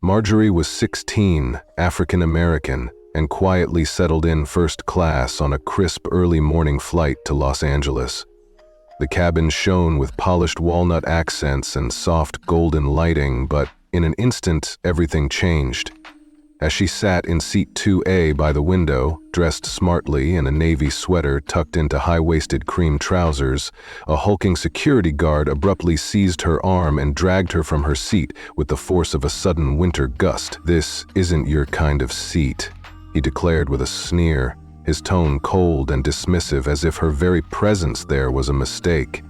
Marjorie was 16, African American, and quietly settled in first class on a crisp early morning flight to Los Angeles. The cabin shone with polished walnut accents and soft golden lighting, but in an instant everything changed. As she sat in seat 2A by the window, dressed smartly in a navy sweater tucked into high-waisted cream trousers, a hulking security guard abruptly seized her arm and dragged her from her seat with the force of a sudden winter gust. "This isn't your kind of seat," he declared with a sneer, his tone cold and dismissive as if her very presence there was a mistake.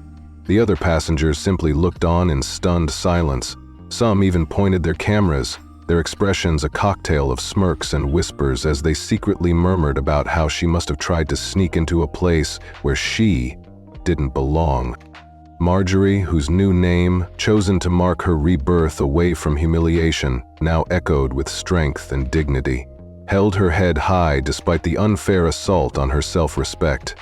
The other passengers simply looked on in stunned silence. Some even pointed their cameras, their expressions a cocktail of smirks and whispers as they secretly murmured about how she must have tried to sneak into a place where she didn't belong. Marjorie, whose new name, chosen to mark her rebirth away from humiliation, now echoed with strength and dignity, held her head high despite the unfair assault on her self-respect.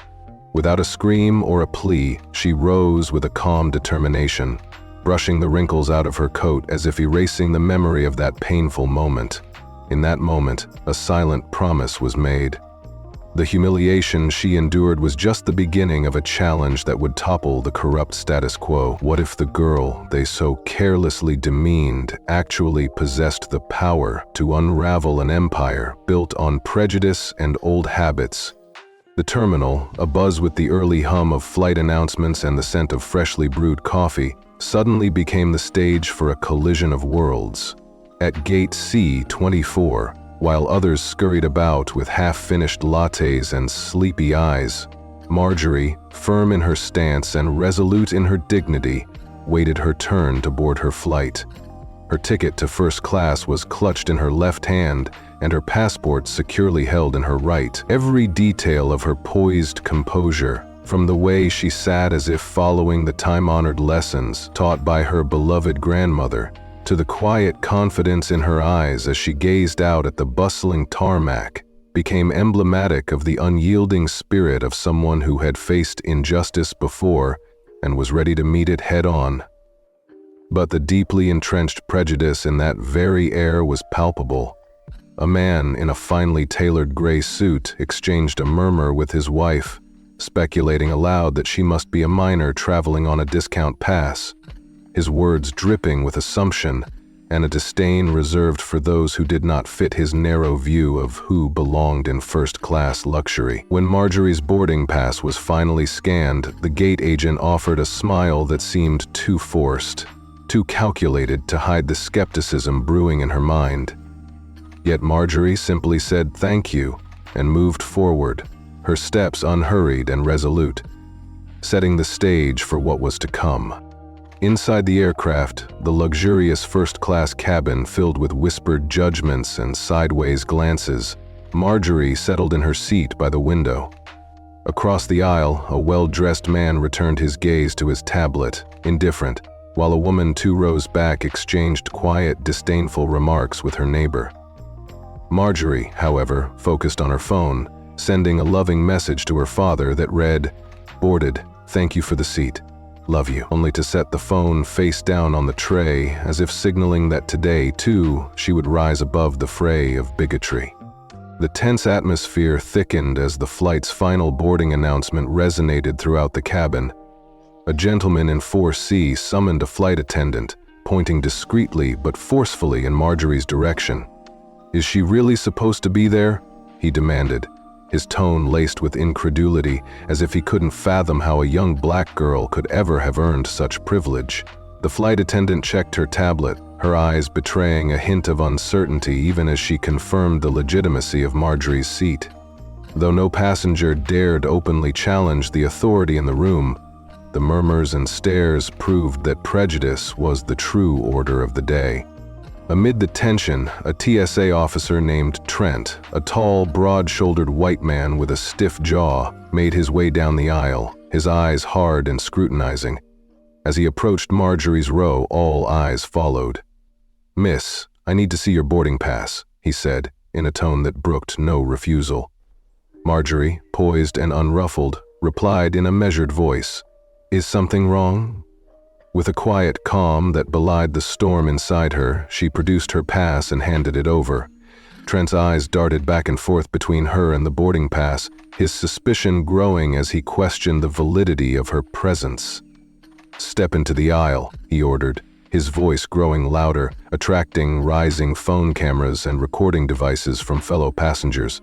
Without a scream or a plea, she rose with a calm determination, brushing the wrinkles out of her coat as if erasing the memory of that painful moment. In that moment, a silent promise was made. The humiliation she endured was just the beginning of a challenge that would topple the corrupt status quo. What if the girl they so carelessly demeaned actually possessed the power to unravel an empire built on prejudice and old habits? The terminal, abuzz with the early hum of flight announcements and the scent of freshly brewed coffee, suddenly became the stage for a collision of worlds. At gate C24, while others scurried about with half-finished lattes and sleepy eyes, Marjorie, firm in her stance and resolute in her dignity, waited her turn to board her flight. Her ticket to first class was clutched in her left hand and her passport securely held in her right. Every detail of her poised composure, from the way she sat as if following the time-honored lessons taught by her beloved grandmother, to the quiet confidence in her eyes as she gazed out at the bustling tarmac, became emblematic of the unyielding spirit of someone who had faced injustice before and was ready to meet it head-on. But the deeply entrenched prejudice in that very air was palpable. A man in a finely tailored gray suit exchanged a murmur with his wife, speculating aloud that she must be a minor traveling on a discount pass, his words dripping with assumption and a disdain reserved for those who did not fit his narrow view of who belonged in first-class luxury. When Marjorie's boarding pass was finally scanned, the gate agent offered a smile that seemed too forced, too calculated to hide the skepticism brewing in her mind. Yet Marjorie simply said thank you and moved forward, her steps unhurried and resolute, setting the stage for what was to come. Inside the aircraft, the luxurious first-class cabin filled with whispered judgments and sideways glances, Marjorie settled in her seat by the window. Across the aisle, a well-dressed man returned his gaze to his tablet, indifferent, while a woman 2 rows back exchanged quiet, disdainful remarks with her neighbor. Marjorie, however, focused on her phone, sending a loving message to her father that read, "Boarded, thank you for the seat. Love you," only to set the phone face down on the tray, as if signaling that today, too, she would rise above the fray of bigotry. The tense atmosphere thickened as the flight's final boarding announcement resonated throughout the cabin. A gentleman in 4C summoned a flight attendant, pointing discreetly but forcefully in Marjorie's direction. "Is she really supposed to be there?" he demanded, his tone laced with incredulity, as if he couldn't fathom how a young black girl could ever have earned such privilege. The flight attendant checked her tablet, her eyes betraying a hint of uncertainty even as she confirmed the legitimacy of Marjorie's seat. Though no passenger dared openly challenge the authority in the room, the murmurs and stares proved that prejudice was the true order of the day. Amid the tension, a TSA officer named Trent, a tall, broad-shouldered white man with a stiff jaw, made his way down the aisle, his eyes hard and scrutinizing. As he approached Marjorie's row, all eyes followed. "Miss, I need to see your boarding pass," he said, in a tone that brooked no refusal. Marjorie, poised and unruffled, replied in a measured voice, "Is something wrong?" With a quiet calm that belied the storm inside her, she produced her pass and handed it over. Trent's eyes darted back and forth between her and the boarding pass, his suspicion growing as he questioned the validity of her presence. "Step into the aisle," he ordered, his voice growing louder, attracting rising phone cameras and recording devices from fellow passengers.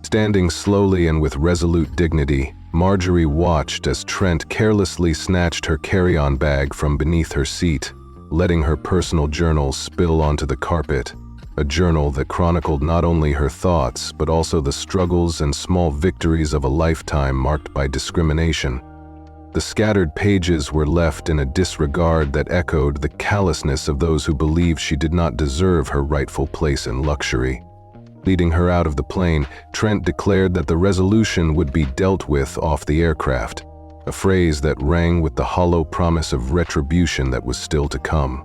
Standing slowly and with resolute dignity, Marjorie watched as Trent carelessly snatched her carry-on bag from beneath her seat, letting her personal journal spill onto the carpet, a journal that chronicled not only her thoughts but also the struggles and small victories of a lifetime marked by discrimination. The scattered pages were left in a disregard that echoed the callousness of those who believed she did not deserve her rightful place in luxury. Leading her out of the plane, Trent declared that the resolution would be dealt with off the aircraft, a phrase that rang with the hollow promise of retribution that was still to come.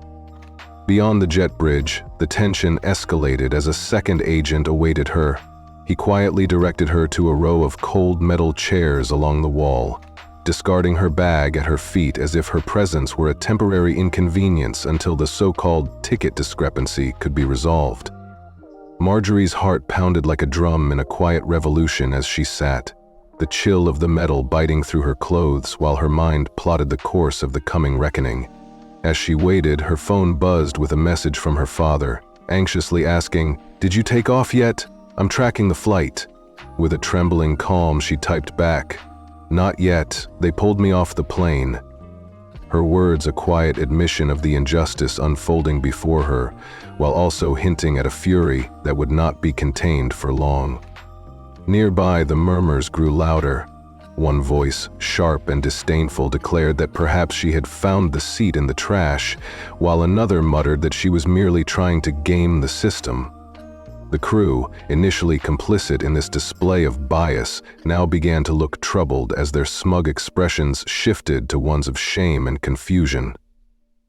Beyond the jet bridge, the tension escalated as a second agent awaited her. He quietly directed her to a row of cold metal chairs along the wall, discarding her bag at her feet as if her presence were a temporary inconvenience until the so-called ticket discrepancy could be resolved. Marjorie's heart pounded like a drum in a quiet revolution as she sat, the chill of the metal biting through her clothes while her mind plotted the course of the coming reckoning. As she waited, her phone buzzed with a message from her father, anxiously asking, "Did you take off yet? I'm tracking the flight." With a trembling calm, she typed back, "Not yet, they pulled me off the plane." Her words a quiet admission of the injustice unfolding before her, while also hinting at a fury that would not be contained for long. Nearby, the murmurs grew louder. One voice, sharp and disdainful, declared that perhaps she had found the seat in the trash, while another muttered that she was merely trying to game the system. The crew, initially complicit in this display of bias, now began to look troubled as their smug expressions shifted to ones of shame and confusion.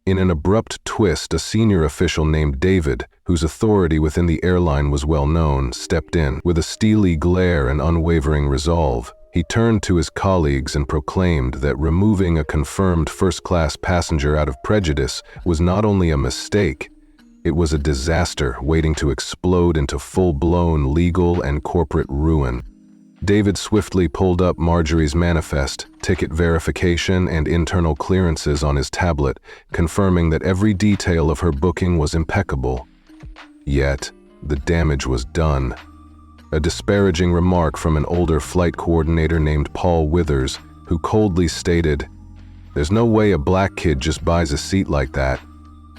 In an abrupt twist, a senior official named David, whose authority within the airline was well known, stepped in. With a steely glare and unwavering resolve, he turned to his colleagues and proclaimed that removing a confirmed first-class passenger out of Prejudice was not only a mistake, it was a disaster waiting to explode into full-blown legal and corporate ruin. David swiftly pulled up Marjorie's manifest, ticket verification, and internal clearances on his tablet, confirming that every detail of her booking was impeccable. Yet, the damage was done. A disparaging remark from an older flight coordinator named Paul Withers, who coldly stated, "There's no way a black kid just buys a seat like that,"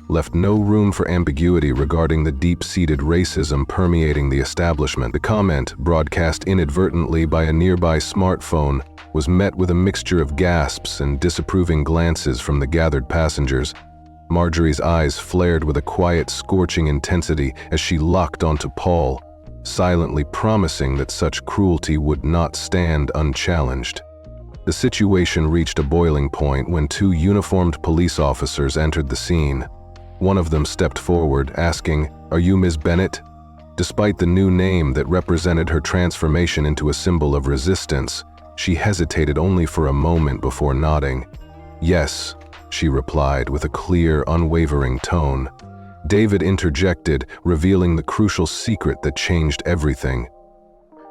left no room for ambiguity regarding the deep-seated racism permeating the establishment. The comment, broadcast inadvertently by a nearby smartphone, was met with a mixture of gasps and disapproving glances from the gathered passengers. Marjorie's eyes flared with a quiet, scorching intensity as she locked onto Paul, silently promising that such cruelty would not stand unchallenged. The situation reached a boiling point when two uniformed police officers entered the scene. One of them stepped forward, asking, "Are you Ms. Bennett?" Despite the new name that represented her transformation into a symbol of resistance, she hesitated only for a moment before nodding. "Yes," she replied with a clear, unwavering tone. David interjected, revealing the crucial secret that changed everything.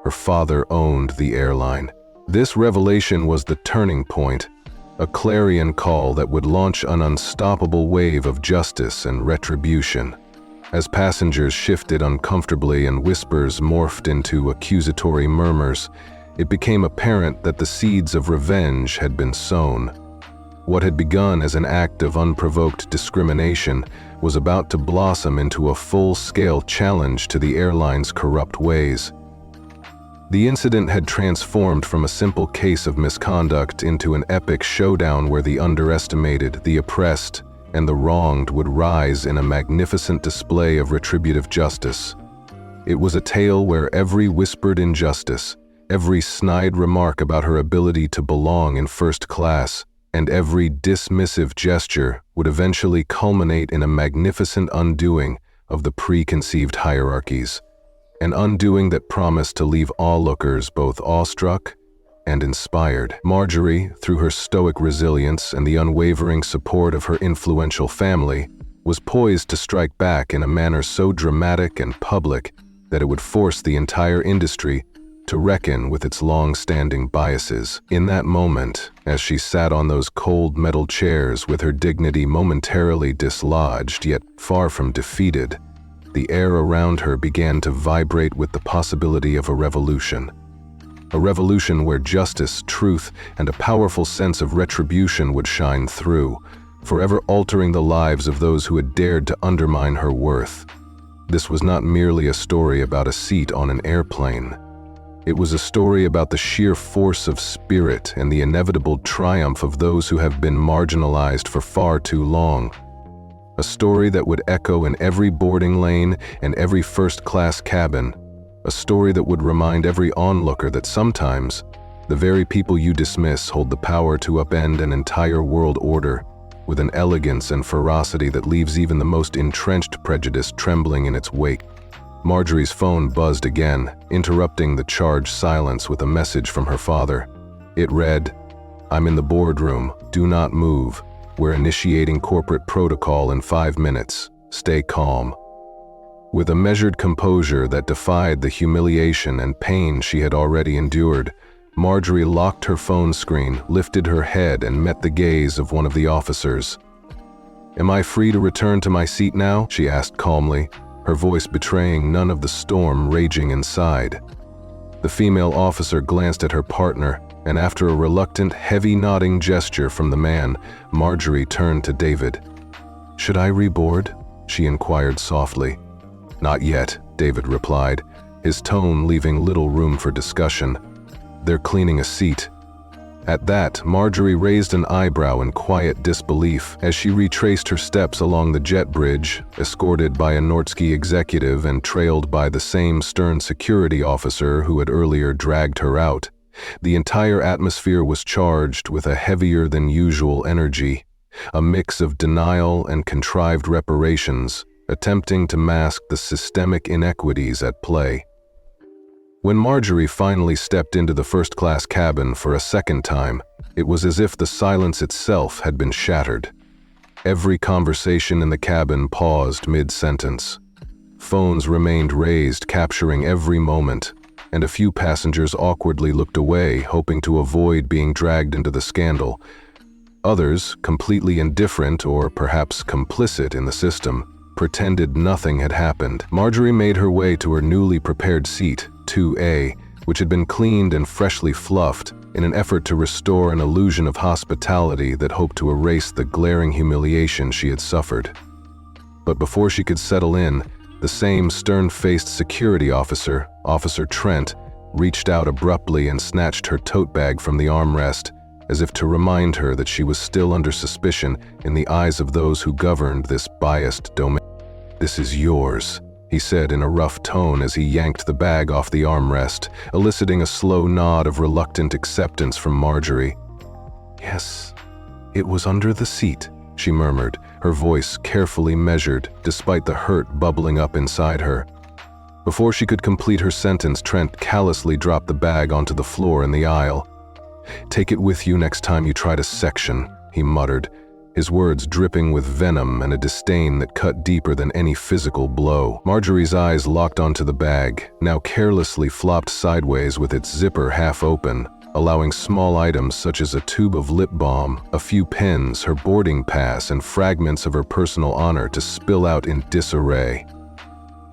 Her father owned the airline. This revelation was the turning point, a clarion call that would launch an unstoppable wave of justice and retribution. As passengers shifted uncomfortably and whispers morphed into accusatory murmurs, it became apparent that the seeds of revenge had been sown. What had begun as an act of unprovoked discrimination was about to blossom into a full-scale challenge to the airline's corrupt ways. The incident had transformed from a simple case of misconduct into an epic showdown where the underestimated, the oppressed, and the wronged would rise in a magnificent display of retributive justice. It was a tale where every whispered injustice, every snide remark about her ability to belong in first class, and every dismissive gesture would eventually culminate in a magnificent undoing of the preconceived hierarchies. An undoing that promised to leave onlookers both awestruck and inspired. Marjorie, through her stoic resilience and the unwavering support of her influential family, was poised to strike back in a manner so dramatic and public that it would force the entire industry to reckon with its long-standing biases. In that moment, as she sat on those cold metal chairs with her dignity momentarily dislodged yet far from defeated, the air around her began to vibrate with the possibility of a revolution. A revolution where justice, truth, and a powerful sense of retribution would shine through, forever altering the lives of those who had dared to undermine her worth. This was not merely a story about a seat on an airplane. It was a story about the sheer force of spirit and the inevitable triumph of those who have been marginalized for far too long. A story that would echo in every boarding lane and every first-class cabin. A story that would remind every onlooker that sometimes the very people you dismiss hold the power to upend an entire world order with an elegance and ferocity that leaves even the most entrenched prejudice trembling in its wake. Marjorie's phone buzzed again, interrupting the charged silence with a message from her father. It read, "I'm in the boardroom. Do not move. We're initiating corporate protocol in 5 minutes. Stay calm." With a measured composure that defied the humiliation and pain she had already endured, Marjorie locked her phone screen, lifted her head, and met the gaze of one of the officers. "Am I free to return to my seat now?" she asked calmly, her voice betraying none of the storm raging inside. The female officer glanced at her partner, and after a reluctant, heavy nodding gesture from the man, Marjorie turned to David. "Should I reboard?" she inquired softly. "Not yet," David replied, his tone leaving little room for discussion. "They're cleaning a seat." At that, Marjorie raised an eyebrow in quiet disbelief as she retraced her steps along the jet bridge, escorted by a Nordsky executive and trailed by the same stern security officer who had earlier dragged her out. The entire atmosphere was charged with a heavier than usual energy, a mix of denial and contrived reparations, attempting to mask the systemic inequities at play. When Marjorie finally stepped into the first-class cabin for a second time, it was as if the silence itself had been shattered. Every conversation in the cabin paused mid-sentence. Phones remained raised, capturing every moment, and a few passengers awkwardly looked away, hoping to avoid being dragged into the scandal. Others, completely indifferent or perhaps complicit in the system, pretended nothing had happened. Marjorie made her way to her newly prepared seat, 2A, which had been cleaned and freshly fluffed in an effort to restore an illusion of hospitality that hoped to erase the glaring humiliation she had suffered. But before she could settle in, the same stern-faced security officer, Officer Trent, reached out abruptly and snatched her tote bag from the armrest, as if to remind her that she was still under suspicion in the eyes of those who governed this biased domain. "This is yours," he said in a rough tone as he yanked the bag off the armrest, eliciting a slow nod of reluctant acceptance from Marjorie. "Yes, it was under the seat," she murmured, her voice carefully measured despite the hurt bubbling up inside her. Before she could complete her sentence, Trent callously dropped the bag onto the floor in the aisle. "Take it with you next time you try to section," he muttered, his words dripping with venom and a disdain that cut deeper than any physical blow. Marjorie's eyes locked onto the bag, now carelessly flopped sideways with its zipper half open, allowing small items such as a tube of lip balm, a few pens, her boarding pass, and fragments of her personal honor to spill out in disarray.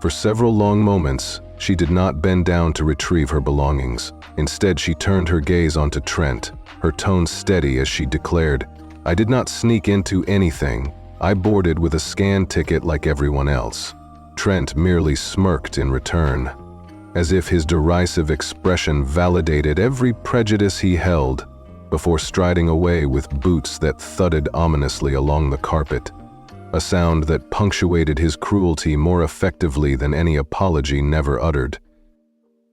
For several long moments, she did not bend down to retrieve her belongings. Instead, she turned her gaze onto Trent, her tone steady as she declared, "I did not sneak into anything. I boarded with a scan ticket like everyone else." Trent merely smirked in return, as if his derisive expression validated every prejudice he held, before striding away with boots that thudded ominously along the carpet, a sound that punctuated his cruelty more effectively than any apology never uttered.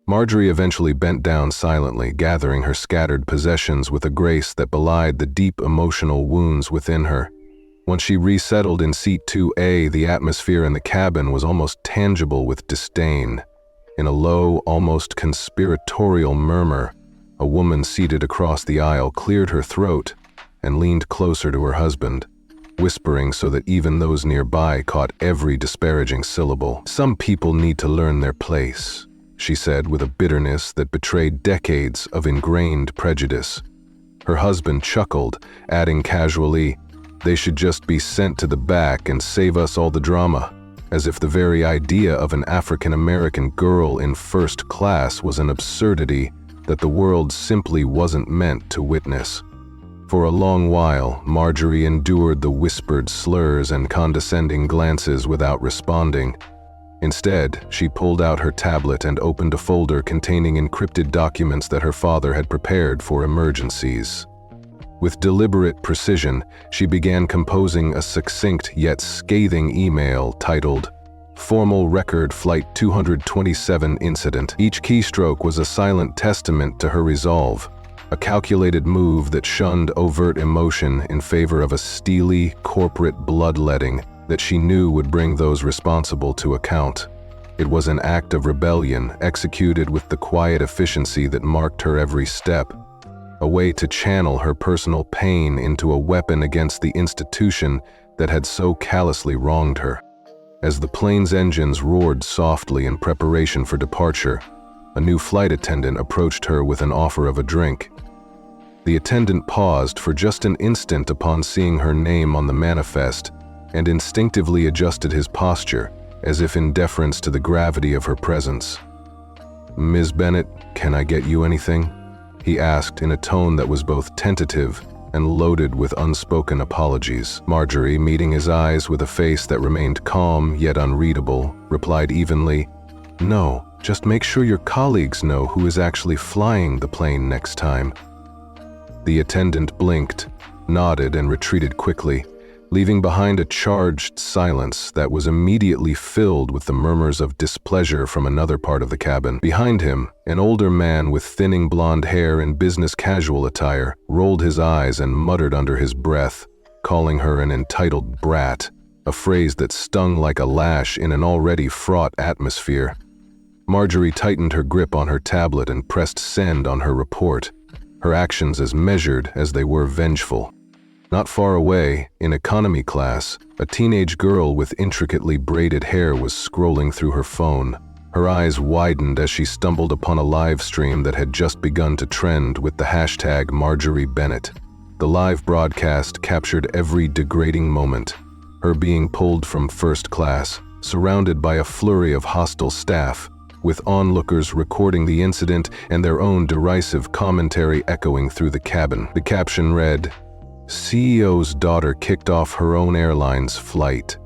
Marjorie eventually bent down silently, gathering her scattered possessions with a grace that belied the deep emotional wounds within her. Once she resettled in seat 2A, the atmosphere in the cabin was almost tangible with disdain. In a low, almost conspiratorial murmur, A woman seated across the aisle cleared her throat and leaned closer to her husband, whispering so that even those nearby caught every disparaging syllable. "Some people need to learn their place," she said with a bitterness that betrayed decades of ingrained prejudice. Her husband chuckled, adding casually, "They should just be sent to the back and save us all the drama," as if the very idea of an African-American girl in first class was an absurdity that the world simply wasn't meant to witness. For a long while, Marjorie endured the whispered slurs and condescending glances without responding. Instead, she pulled out her tablet and opened a folder containing encrypted documents that her father had prepared for emergencies. With deliberate precision, she began composing a succinct yet scathing email titled, "Formal Record Flight 227 Incident." Each keystroke was a silent testament to her resolve, a calculated move that shunned overt emotion in favor of a steely, corporate bloodletting that she knew would bring those responsible to account. It was an act of rebellion executed with the quiet efficiency that marked her every step, a way to channel her personal pain into a weapon against the institution that had so callously wronged her. As the plane's engines roared softly in preparation for departure, a new flight attendant approached her with an offer of a drink. The attendant paused for just an instant upon seeing her name on the manifest and instinctively adjusted his posture, as if in deference to the gravity of her presence. "Ms. Bennett, can I get you anything?" he asked in a tone that was both tentative and loaded with unspoken apologies. Marjorie, meeting his eyes with a face that remained calm yet unreadable, replied evenly, "No, just make sure your colleagues know who is actually flying the plane next time." The attendant blinked, nodded, and retreated quickly, leaving behind a charged silence that was immediately filled with the murmurs of displeasure from another part of the cabin. Behind him, an older man with thinning blonde hair and business casual attire rolled his eyes and muttered under his breath, calling her an entitled brat, a phrase that stung like a lash in an already fraught atmosphere. Marjorie tightened her grip on her tablet and pressed send on her report, her actions as measured as they were vengeful. Not far away, in economy class, a teenage girl with intricately braided hair was scrolling through her phone. Her eyes widened as she stumbled upon a live stream that had just begun to trend with the hashtag Marjorie Bennett. The live broadcast captured every degrading moment, her being pulled from first class, surrounded by a flurry of hostile staff, with onlookers recording the incident and their own derisive commentary echoing through the cabin. The caption read, "CEO's daughter kicked off her own airline's flight."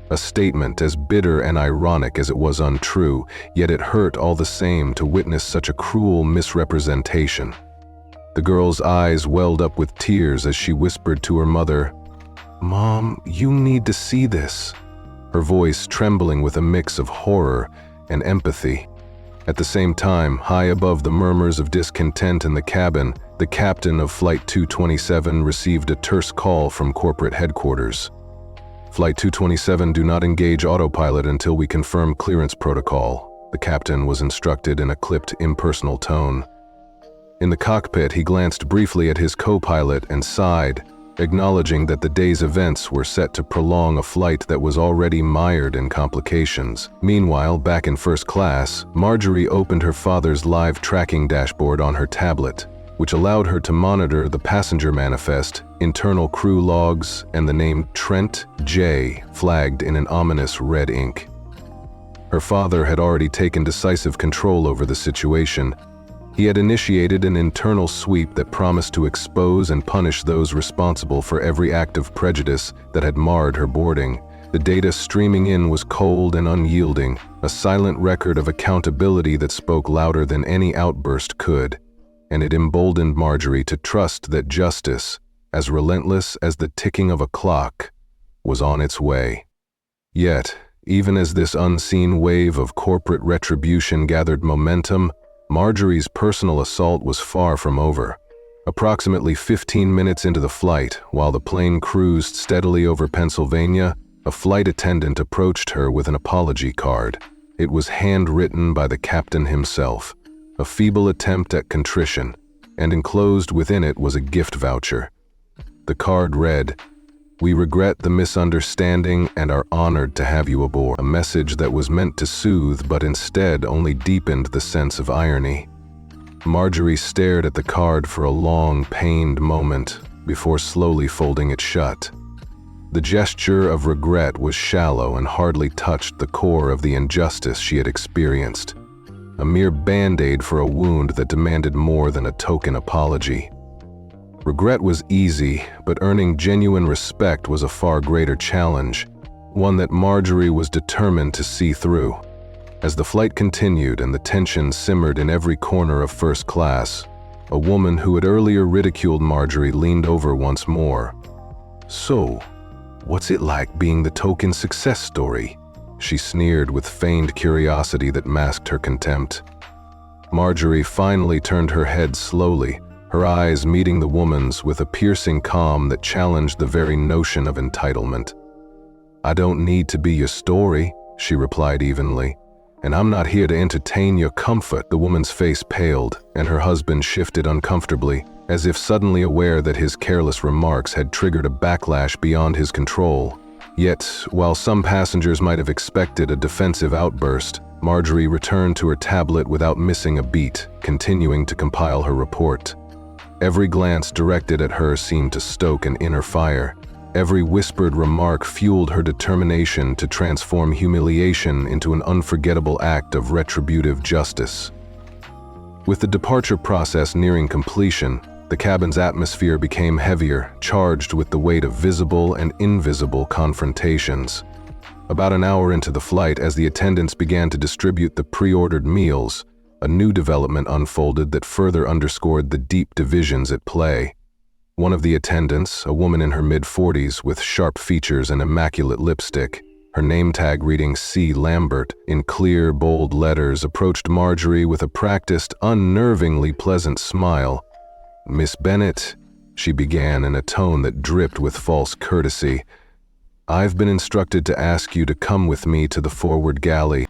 A statement as bitter and ironic as it was untrue, yet it hurt all the same to witness such a cruel misrepresentation. The girl's eyes welled up with tears as she whispered to her mother, "Mom, you need to see this," her voice trembling with a mix of horror and empathy. At the same time, high above the murmurs of discontent in the cabin, the captain of Flight 227 received a terse call from corporate headquarters. "Flight 227, do not engage autopilot until we confirm clearance protocol," the captain was instructed in a clipped, impersonal tone. In the cockpit, he glanced briefly at his co-pilot and sighed, acknowledging that the day's events were set to prolong a flight that was already mired in complications. Meanwhile, back in first class, Marjorie opened her father's live tracking dashboard on her tablet, which allowed her to monitor the passenger manifest, internal crew logs, and the name Trent J. flagged in an ominous red ink. Her father had already taken decisive control over the situation. He had initiated an internal sweep that promised to expose and punish those responsible for every act of prejudice that had marred her boarding. The data streaming in was cold and unyielding, a silent record of accountability that spoke louder than any outburst could, and it emboldened Marjorie to trust that justice, as relentless as the ticking of a clock, was on its way. Yet, even as this unseen wave of corporate retribution gathered momentum, Marjorie's personal assault was far from over. Approximately 15 minutes into the flight, while the plane cruised steadily over Pennsylvania, a flight attendant approached her with an apology card. It was handwritten by the captain himself, a feeble attempt at contrition, and enclosed within it was a gift voucher. The card read, "We regret the misunderstanding and are honored to have you aboard," a message that was meant to soothe but instead only deepened the sense of irony. Marjorie stared at the card for a long, pained moment before slowly folding it shut. The gesture of regret was shallow and hardly touched the core of the injustice she had experienced, a mere band-aid for a wound that demanded more than a token apology. Regret was easy, but earning genuine respect was a far greater challenge, one that Marjorie was determined to see through. As the flight continued and the tension simmered in every corner of first class, a woman who had earlier ridiculed Marjorie leaned over once more. "So, what's it like being the token success story?" she sneered with feigned curiosity that masked her contempt. Marjorie finally turned her head slowly, her eyes meeting the woman's with a piercing calm that challenged the very notion of entitlement. "I don't need to be your story," she replied evenly, "and I'm not here to entertain your comfort." The woman's face paled, and her husband shifted uncomfortably, as if suddenly aware that his careless remarks had triggered a backlash beyond his control. Yet, while some passengers might have expected a defensive outburst, Marjorie returned to her tablet without missing a beat, continuing to compile her report. Every glance directed at her seemed to stoke an inner fire. Every whispered remark fueled her determination to transform humiliation into an unforgettable act of retributive justice. With the departure process nearing completion, the cabin's atmosphere became heavier, charged with the weight of visible and invisible confrontations. About an hour into the flight, as the attendants began to distribute the pre-ordered meals, a new development unfolded that further underscored the deep divisions at play. One of the attendants, a woman in her mid-40s with sharp features and immaculate lipstick, her name tag reading C. Lambert in clear, bold letters, approached Marjorie with a practiced, unnervingly pleasant smile. "Miss Bennet," she began in a tone that dripped with false courtesy, "I've been instructed to ask you to come with me to the forward galley.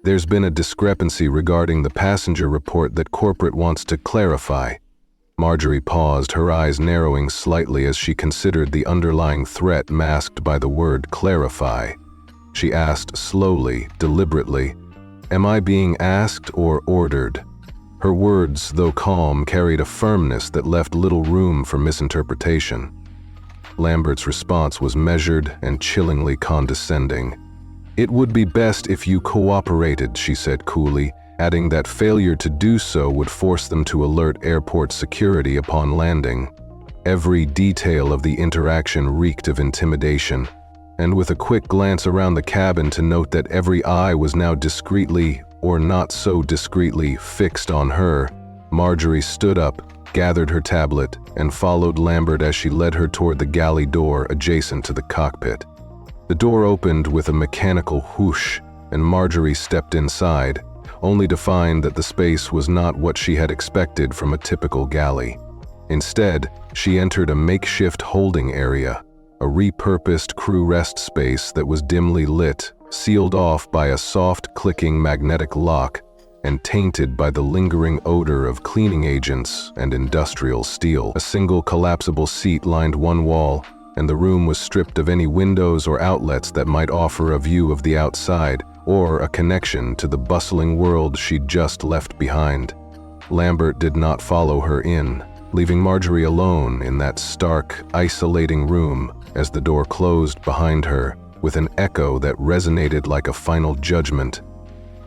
There's been a discrepancy regarding the passenger report that corporate wants to clarify." Marjorie paused, her eyes narrowing slightly as she considered the underlying threat masked by the word clarify. She asked slowly, deliberately, "Am I being asked or ordered?" Her words, though calm, carried a firmness that left little room for misinterpretation. Lambert's response was measured and chillingly condescending. "It would be best if you cooperated," she said coolly, adding that failure to do so would force them to alert airport security upon landing. Every detail of the interaction reeked of intimidation, and with a quick glance around the cabin to note that every eye was now discreetly, or not so discreetly, fixed on her, Marjorie stood up, gathered her tablet, and followed Lambert as she led her toward the galley door adjacent to the cockpit. The door opened with a mechanical whoosh, and Marjorie stepped inside, only to find that the space was not what she had expected from a typical galley. Instead, she entered a makeshift holding area, a repurposed crew rest space that was dimly lit, sealed off by a soft clicking magnetic lock, and tainted by the lingering odor of cleaning agents and industrial steel. A single collapsible seat lined one wall, and the room was stripped of any windows or outlets that might offer a view of the outside or a connection to the bustling world she'd just left behind. Lambert did not follow her in, leaving Marjorie alone in that stark, isolating room as the door closed behind her, with an echo that resonated like a final judgment.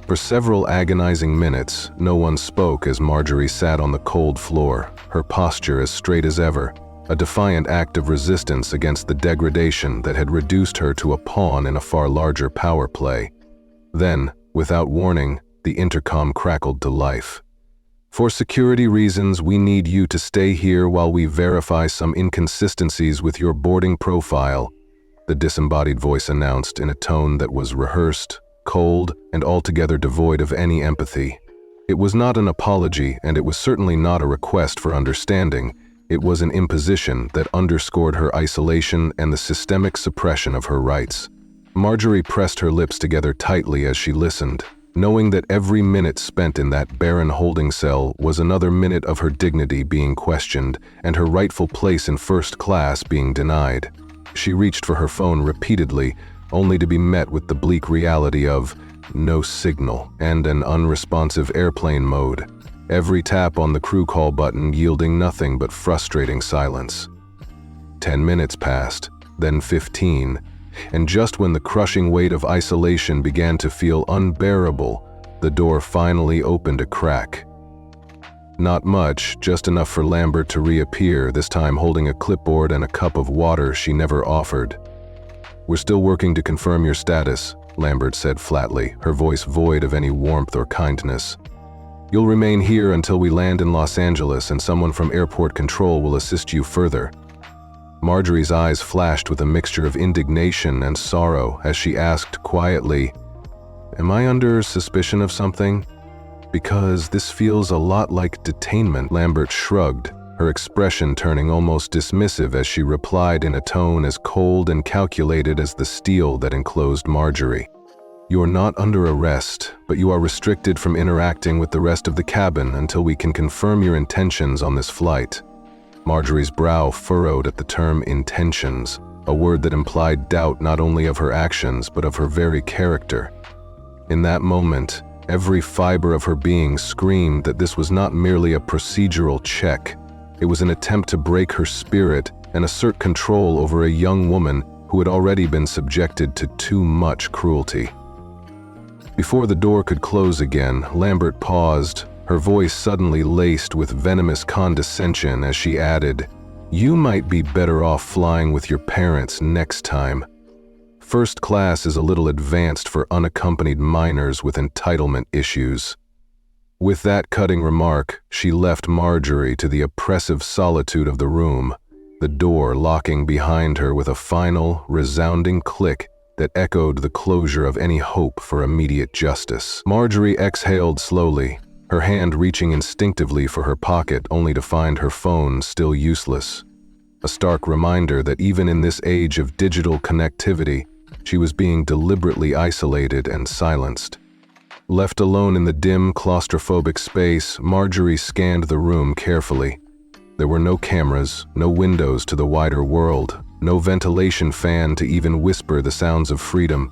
For several agonizing minutes, no one spoke as Marjorie sat on the cold floor, her posture as straight as ever, a defiant act of resistance against the degradation that had reduced her to a pawn in a far larger power play. Then, without warning, the intercom crackled to life. "For security reasons, we need you to stay here while we verify some inconsistencies with your boarding profile," the disembodied voice announced in a tone that was rehearsed, cold, and altogether devoid of any empathy. It was not an apology, and it was certainly not a request for understanding. It was an imposition that underscored her isolation and the systemic suppression of her rights. Marjorie pressed her lips together tightly as she listened, knowing that every minute spent in that barren holding cell was another minute of her dignity being questioned and her rightful place in first class being denied. She reached for her phone repeatedly, only to be met with the bleak reality of no signal and an unresponsive airplane mode. Every tap on the crew call button yielding nothing but frustrating silence. 10 minutes passed, then 15, and just when the crushing weight of isolation began to feel unbearable, the door finally opened a crack. Not much, just enough for Lambert to reappear, this time holding a clipboard and a cup of water she never offered. "We're still working to confirm your status," Lambert said flatly, her voice void of any warmth or kindness. "You'll remain here until we land in Los Angeles and someone from airport control will assist you further." Marjorie's eyes flashed with a mixture of indignation and sorrow as she asked quietly, "Am I under suspicion of something? Because this feels a lot like detainment." Lambert shrugged, her expression turning almost dismissive as she replied in a tone as cold and calculated as the steel that enclosed Marjorie. "You are not under arrest, but you are restricted from interacting with the rest of the cabin until we can confirm your intentions on this flight." Marjorie's brow furrowed at the term intentions, a word that implied doubt not only of her actions but of her very character. In that moment, every fiber of her being screamed that this was not merely a procedural check. It was an attempt to break her spirit and assert control over a young woman who had already been subjected to too much cruelty. Before the door could close again, Lambert paused, her voice suddenly laced with venomous condescension as she added, "You might be better off flying with your parents next time. First class is a little advanced for unaccompanied minors with entitlement issues." With that cutting remark, she left Marjorie to the oppressive solitude of the room, the door locking behind her with a final, resounding click that echoed the closure of any hope for immediate justice. Marjorie exhaled slowly, her hand reaching instinctively for her pocket only to find her phone still useless. A stark reminder that even in this age of digital connectivity, she was being deliberately isolated and silenced. Left alone in the dim, claustrophobic space, Marjorie scanned the room carefully. There were no cameras, no windows to the wider world, no ventilation fan to even whisper the sounds of freedom.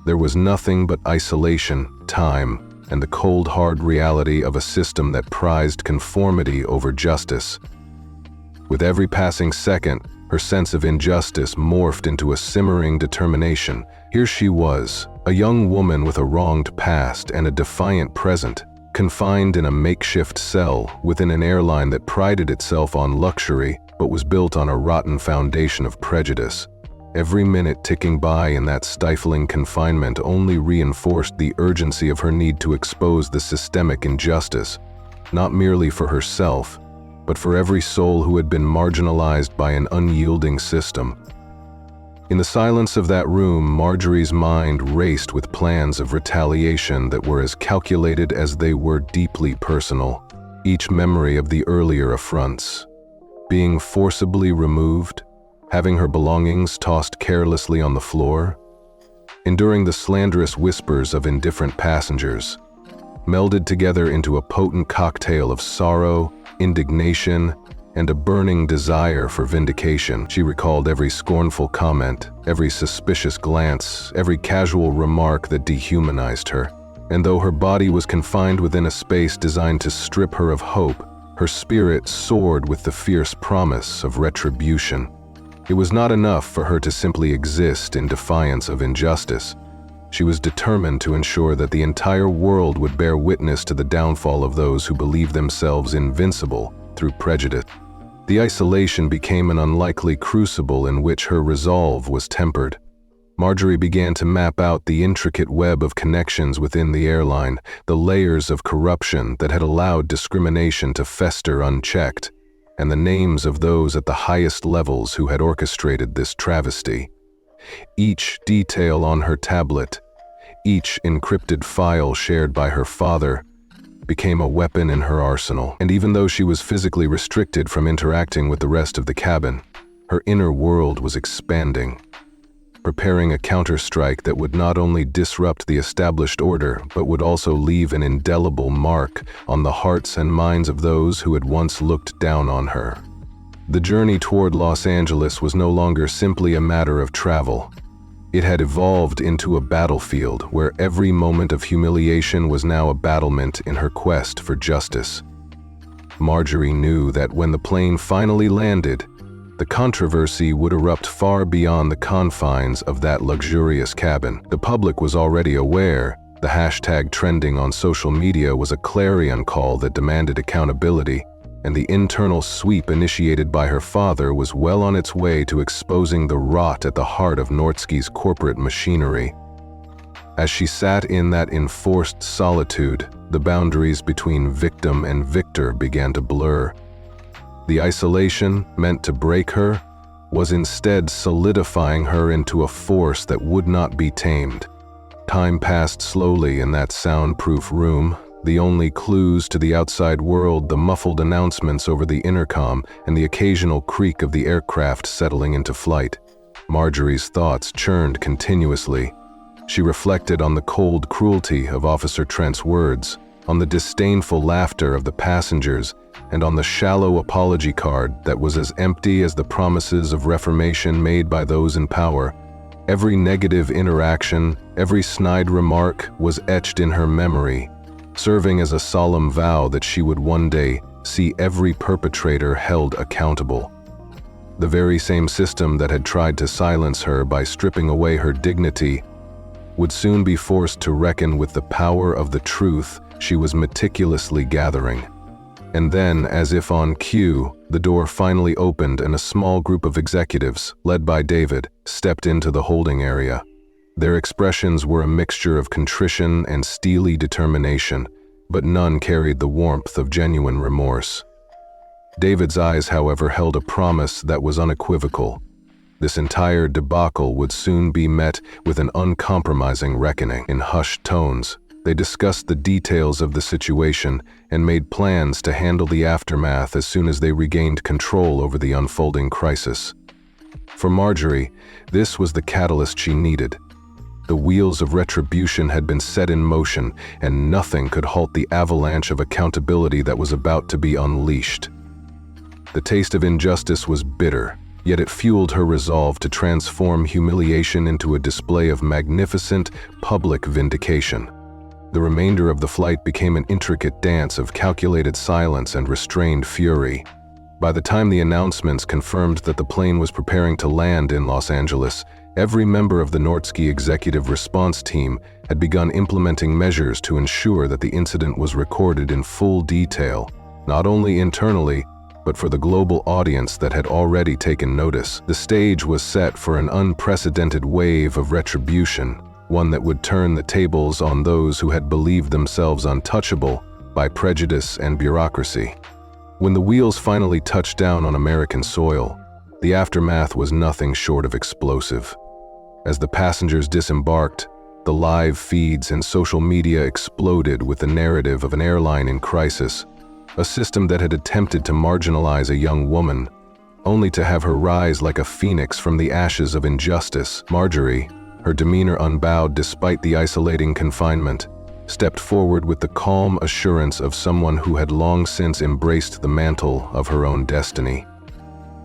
There was nothing but isolation, time, and the cold, hard reality of a system that prized conformity over justice. With every passing second, her sense of injustice morphed into a simmering determination. Here she was, a young woman with a wronged past and a defiant present, confined in a makeshift cell within an airline that prided itself on luxury but was built on a rotten foundation of prejudice. Every minute ticking by in that stifling confinement only reinforced the urgency of her need to expose the systemic injustice, not merely for herself, but for every soul who had been marginalized by an unyielding system. In the silence of that room, Marjorie's mind raced with plans of retaliation that were as calculated as they were deeply personal, each memory of the earlier affronts. Being forcibly removed, having her belongings tossed carelessly on the floor, enduring the slanderous whispers of indifferent passengers, melded together into a potent cocktail of sorrow, indignation, and a burning desire for vindication. She recalled every scornful comment, every suspicious glance, every casual remark that dehumanized her. And though her body was confined within a space designed to strip her of hope, her spirit soared with the fierce promise of retribution. It was not enough for her to simply exist in defiance of injustice. She was determined to ensure that the entire world would bear witness to the downfall of those who believe themselves invincible through prejudice. The isolation became an unlikely crucible in which her resolve was tempered. Marjorie began to map out the intricate web of connections within the airline, the layers of corruption that had allowed discrimination to fester unchecked, and the names of those at the highest levels who had orchestrated this travesty. Each detail on her tablet, each encrypted file shared by her father, became a weapon in her arsenal. And even though she was physically restricted from interacting with the rest of the cabin, her inner world was expanding. preparing a counterstrike that would not only disrupt the established order, but would also leave an indelible mark on the hearts and minds of those who had once looked down on her. The journey toward Los Angeles was no longer simply a matter of travel. It had evolved into a battlefield where every moment of humiliation was now a battlement in her quest for justice. Marjorie knew that when the plane finally landed, the controversy would erupt far beyond the confines of that luxurious cabin. The public was already aware. The hashtag trending on social media was a clarion call that demanded accountability, and the internal sweep initiated by her father was well on its way to exposing the rot at the heart of Nordsky's corporate machinery. As she sat in that enforced solitude, the boundaries between victim and victor began to blur. The isolation, meant to break her, was instead solidifying her into a force that would not be tamed. Time passed slowly in that soundproof room, the only clues to the outside world the muffled announcements over the intercom and the occasional creak of the aircraft settling into flight. Marjorie's thoughts churned continuously. She reflected on the cold cruelty of Officer Trent's words, on the disdainful laughter of the passengers, and on the shallow apology card that was as empty as the promises of reformation made by those in power. Every negative interaction, every snide remark was etched in her memory, serving as a solemn vow that she would one day see every perpetrator held accountable. The very same system that had tried to silence her by stripping away her dignity would soon be forced to reckon with the power of the truth she was meticulously gathering. And then, as if on cue, the door finally opened and a small group of executives, led by David, stepped into the holding area. Their expressions were a mixture of contrition and steely determination, but none carried the warmth of genuine remorse. David's eyes, however, held a promise that was unequivocal. This entire debacle would soon be met with an uncompromising reckoning. In hushed tones, they discussed the details of the situation and made plans to handle the aftermath as soon as they regained control over the unfolding crisis. For Marjorie, this was the catalyst she needed. The wheels of retribution had been set in motion, and nothing could halt the avalanche of accountability that was about to be unleashed. The taste of injustice was bitter, yet it fueled her resolve to transform humiliation into a display of magnificent, public vindication. The remainder of the flight became an intricate dance of calculated silence and restrained fury. By the time the announcements confirmed that the plane was preparing to land in Los Angeles, every member of the Nordsky executive response team had begun implementing measures to ensure that the incident was recorded in full detail, not only internally, but for the global audience that had already taken notice. The stage was set for an unprecedented wave of retribution, one that would turn the tables on those who had believed themselves untouchable by prejudice and bureaucracy. When the wheels finally touched down on American soil, the aftermath was nothing short of explosive. As the passengers disembarked, the live feeds and social media exploded with the narrative of an airline in crisis, a system that had attempted to marginalize a young woman, only to have her rise like a phoenix from the ashes of injustice. Marjorie, her demeanor unbowed despite the isolating confinement, stepped forward with the calm assurance of someone who had long since embraced the mantle of her own destiny.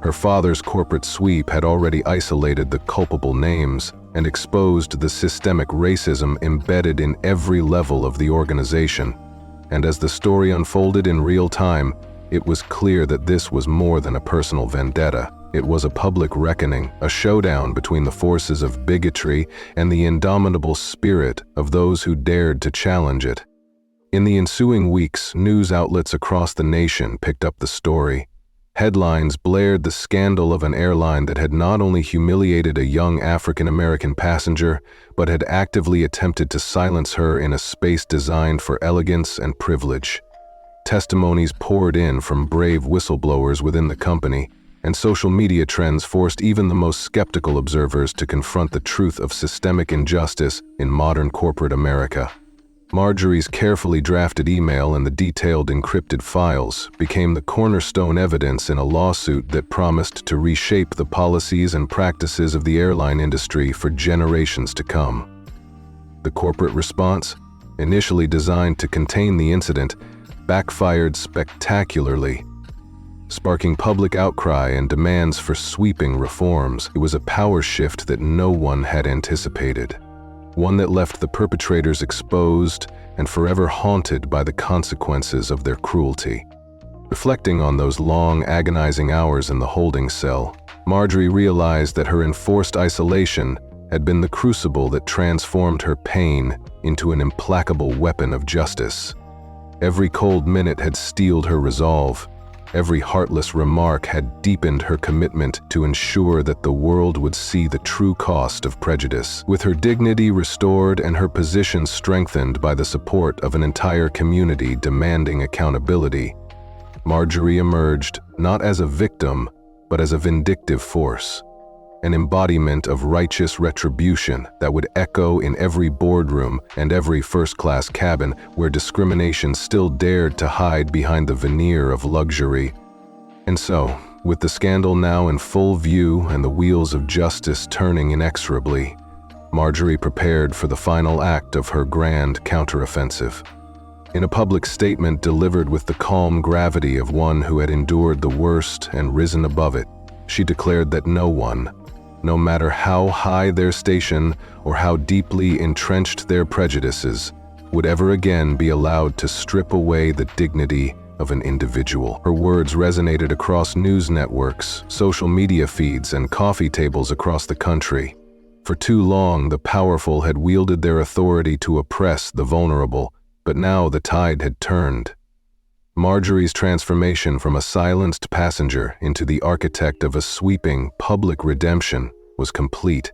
Her father's corporate sweep had already isolated the culpable names and exposed the systemic racism embedded in every level of the organization. And as the story unfolded in real time, it was clear that this was more than a personal vendetta. It was a public reckoning, a showdown between the forces of bigotry and the indomitable spirit of those who dared to challenge it. In the ensuing weeks, news outlets across the nation picked up the story. Headlines blared the scandal of an airline that had not only humiliated a young African-American passenger, but had actively attempted to silence her in a space designed for elegance and privilege. Testimonies poured in from brave whistleblowers within the company, and social media trends forced even the most skeptical observers to confront the truth of systemic injustice in modern corporate America. Marjorie's carefully drafted email and the detailed encrypted files became the cornerstone evidence in a lawsuit that promised to reshape the policies and practices of the airline industry for generations to come. The corporate response, initially designed to contain the incident, backfired spectacularly, sparking public outcry and demands for sweeping reforms. It was a power shift that no one had anticipated, one that left the perpetrators exposed and forever haunted by the consequences of their cruelty. Reflecting on those long, agonizing hours in the holding cell, Marjorie realized that her enforced isolation had been the crucible that transformed her pain into an implacable weapon of justice. Every cold minute had steeled her resolve. Every heartless remark had deepened her commitment to ensure that the world would see the true cost of prejudice. With her dignity restored and her position strengthened by the support of an entire community demanding accountability, Marjorie emerged not as a victim, but as a vindictive force, an embodiment of righteous retribution that would echo in every boardroom and every first-class cabin where discrimination still dared to hide behind the veneer of luxury. And so, with the scandal now in full view and the wheels of justice turning inexorably, Marjorie prepared for the final act of her grand counteroffensive. In a public statement delivered with the calm gravity of one who had endured the worst and risen above it, she declared that no one, no matter how high their station or how deeply entrenched their prejudices, would ever again be allowed to strip away the dignity of an individual. Her words resonated across news networks, social media feeds, and coffee tables across the country. For too long, the powerful had wielded their authority to oppress the vulnerable, but now the tide had turned. Marjorie's transformation from a silenced passenger into the architect of a sweeping, public redemption was complete.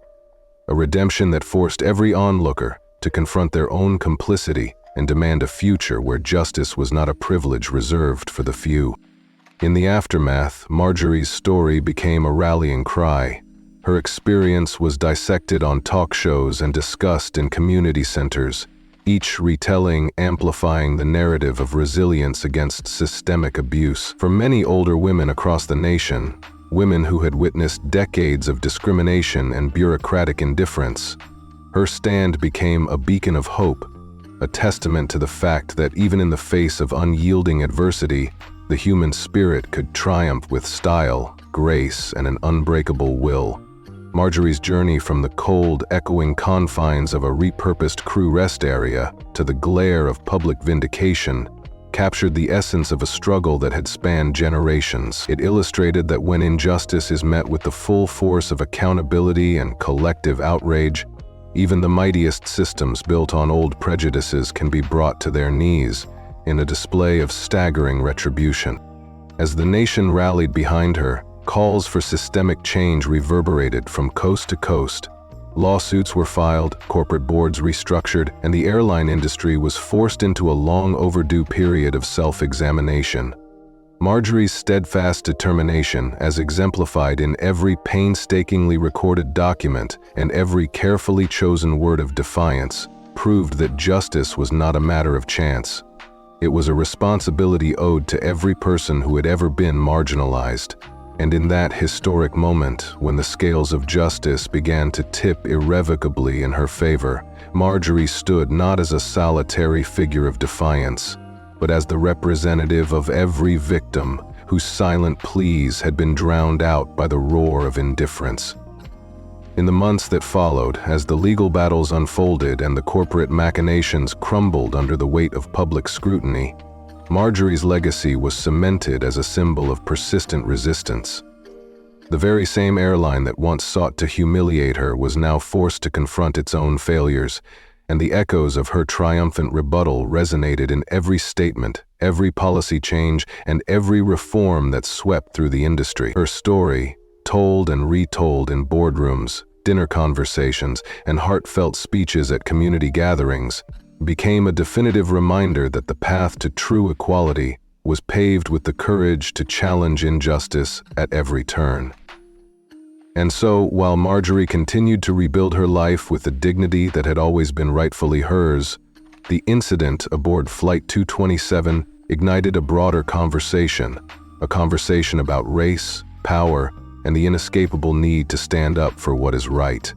A redemption that forced every onlooker to confront their own complicity and demand a future where justice was not a privilege reserved for the few. In the aftermath, Marjorie's story became a rallying cry. Her experience was dissected on talk shows and discussed in community centers, each retelling amplifying the narrative of resilience against systemic abuse. For many older women across the nation, women who had witnessed decades of discrimination and bureaucratic indifference, her stand became a beacon of hope, a testament to the fact that even in the face of unyielding adversity, the human spirit could triumph with style, grace, and an unbreakable will. Marjorie's journey from the cold, echoing confines of a repurposed crew rest area to the glare of public vindication captured the essence of a struggle that had spanned generations. It illustrated that when injustice is met with the full force of accountability and collective outrage, even the mightiest systems built on old prejudices can be brought to their knees in a display of staggering retribution. As the nation rallied behind her, calls for systemic change reverberated from coast to coast. Lawsuits were filed, corporate boards restructured, and the airline industry was forced into a long overdue period of self-examination. Marjorie's steadfast determination, as exemplified in every painstakingly recorded document and every carefully chosen word of defiance, proved that justice was not a matter of chance. It was a responsibility owed to every person who had ever been marginalized. And in that historic moment, when the scales of justice began to tip irrevocably in her favor, Marjorie stood not as a solitary figure of defiance, but as the representative of every victim whose silent pleas had been drowned out by the roar of indifference. In the months that followed, as the legal battles unfolded and the corporate machinations crumbled under the weight of public scrutiny, Marjorie's legacy was cemented as a symbol of persistent resistance. The very same airline that once sought to humiliate her was now forced to confront its own failures, and the echoes of her triumphant rebuttal resonated in every statement, every policy change, and every reform that swept through the industry. Her story, told and retold in boardrooms, dinner conversations, and heartfelt speeches at community gatherings, became a definitive reminder that the path to true equality was paved with the courage to challenge injustice at every turn. And so, while Marjorie continued to rebuild her life with the dignity that had always been rightfully hers, The incident aboard Flight 227 ignited a broader conversation, a conversation about race, power, and the inescapable need to stand up for what is right.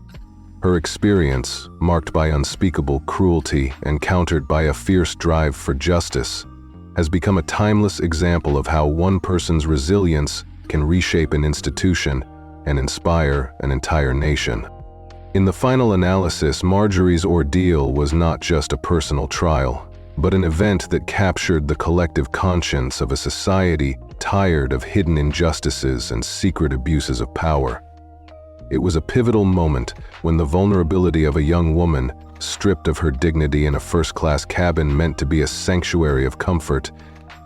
Her experience, marked by unspeakable cruelty and countered by a fierce drive for justice, has become a timeless example of how one person's resilience can reshape an institution and inspire an entire nation. In the final analysis, Marjorie's ordeal was not just a personal trial, but an event that captured the collective conscience of a society tired of hidden injustices and secret abuses of power. It was a pivotal moment when the vulnerability of a young woman, stripped of her dignity in a first-class cabin meant to be a sanctuary of comfort,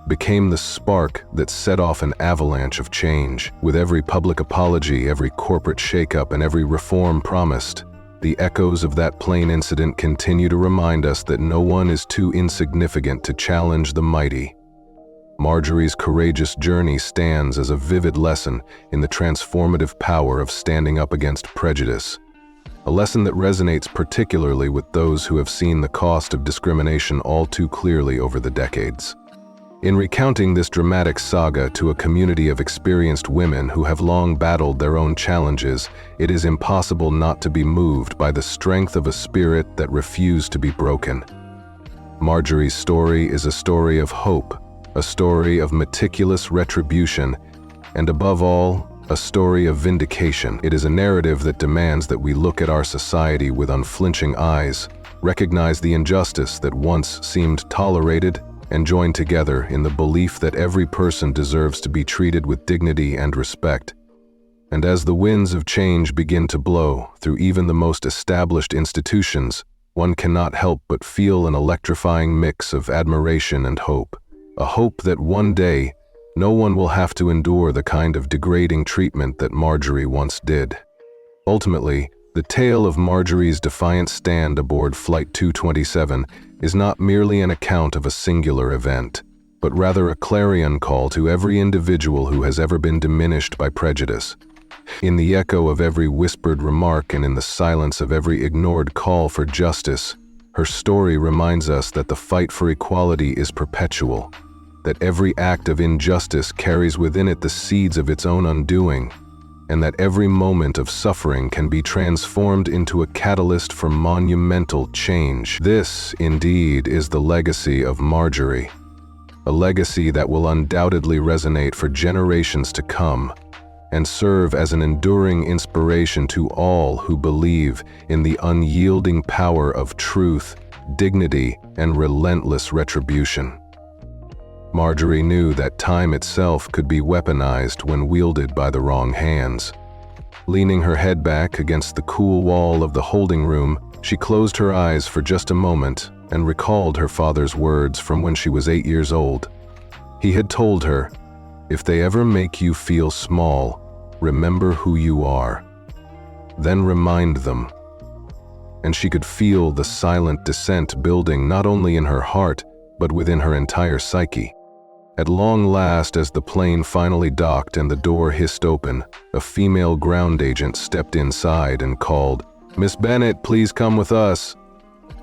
became the spark that set off an avalanche of change. With every public apology, every corporate shakeup, and every reform promised, the echoes of that plane incident continue to remind us that no one is too insignificant to challenge the mighty. Marjorie's courageous journey stands as a vivid lesson in the transformative power of standing up against prejudice, a lesson that resonates particularly with those who have seen the cost of discrimination all too clearly over the decades. In recounting this dramatic saga to a community of experienced women who have long battled their own challenges, it is impossible not to be moved by the strength of a spirit that refused to be broken. Marjorie's story is a story of hope, a story of meticulous retribution, and above all, a story of vindication. It is a narrative that demands that we look at our society with unflinching eyes, recognize the injustice that once seemed tolerated, and join together in the belief that every person deserves to be treated with dignity and respect. And as the winds of change begin to blow through even the most established institutions, one cannot help but feel an electrifying mix of admiration and hope. A hope that one day, no one will have to endure the kind of degrading treatment that Marjorie once did. Ultimately, the tale of Marjorie's defiant stand aboard Flight 227 is not merely an account of a singular event, but rather a clarion call to every individual who has ever been diminished by prejudice. In the echo of every whispered remark and in the silence of every ignored call for justice, her story reminds us that the fight for equality is perpetual, that every act of injustice carries within it the seeds of its own undoing, and that every moment of suffering can be transformed into a catalyst for monumental change. This, indeed, is the legacy of Marjorie, a legacy that will undoubtedly resonate for generations to come and serve as an enduring inspiration to all who believe in the unyielding power of truth, dignity, and relentless retribution. Marjorie knew that time itself could be weaponized when wielded by the wrong hands. Leaning her head back against the cool wall of the holding room, she closed her eyes for just a moment and recalled her father's words from when she was 8 years old. He had told her, "If they ever make you feel small, remember who you are. Then remind them." And she could feel the silent descent building not only in her heart, but within her entire psyche. At long last, as the plane finally docked and the door hissed open, a female ground agent stepped inside and called, "Miss Bennett, please come with us."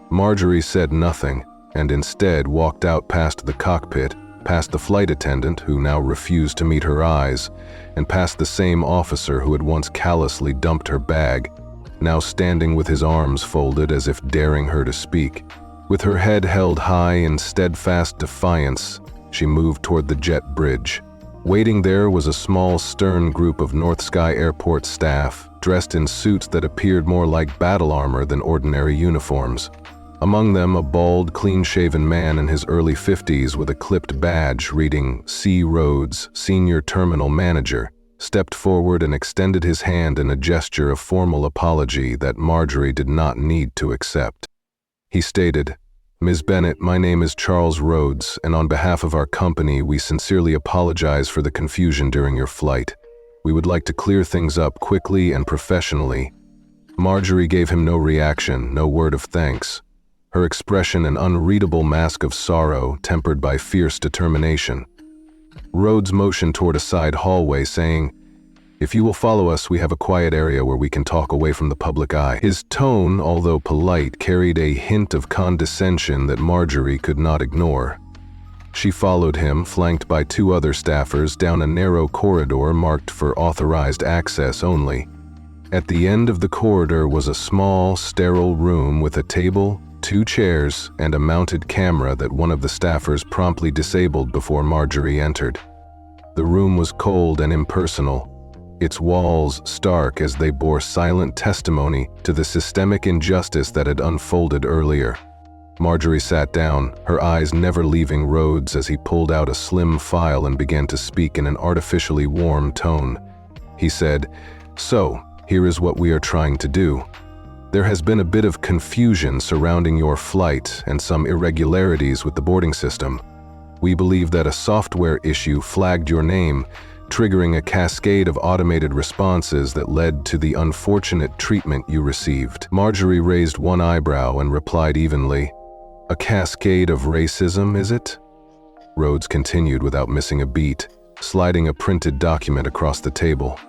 Marjorie said nothing, and instead walked out past the cockpit, past the flight attendant, who now refused to meet her eyes, and past the same officer who had once callously dumped her bag, now standing with his arms folded as if daring her to speak. With her head held high in steadfast defiance, she moved toward the jet bridge. Waiting there was a small, stern group of North Sky Airport staff, dressed in suits that appeared more like battle armor than ordinary uniforms. Among them, a bald, clean-shaven man in his early 50s with a clipped badge reading C. Rhodes, Senior Terminal Manager, stepped forward and extended his hand in a gesture of formal apology that Marjorie did not need to accept. He stated, "Ms. Bennett, my name is Charles Rhodes, and on behalf of our company, we sincerely apologize for the confusion during your flight. We would like to clear things up quickly and professionally." Marjorie gave him no reaction, no word of thanks. Her expression an unreadable mask of sorrow tempered by fierce determination. Rhodes motioned toward a side hallway, saying, If you will follow us, we have a quiet area where we can talk away from the public eye." His tone, although polite, carried a hint of condescension that Marjorie could not ignore. She followed him, flanked by 2 other staffers, down a narrow corridor marked for authorized access only. At the end of the corridor was a small, sterile room with a table, 2 chairs, and a mounted camera that one of the staffers promptly disabled before Marjorie entered. The room was cold and impersonal, its walls stark as they bore silent testimony to the systemic injustice that had unfolded earlier. Marjorie sat down, her eyes never leaving Rhodes as he pulled out a slim file and began to speak in an artificially warm tone. He said, "So, here is what we are trying to do. There has been a bit of confusion surrounding your flight and some irregularities with the boarding system. We believe that a software issue flagged your name, triggering a cascade of automated responses that led to the unfortunate treatment you received." Marjorie raised one eyebrow and replied evenly, "A cascade of racism, is it?" Rhodes continued without missing a beat, sliding a printed document across the table.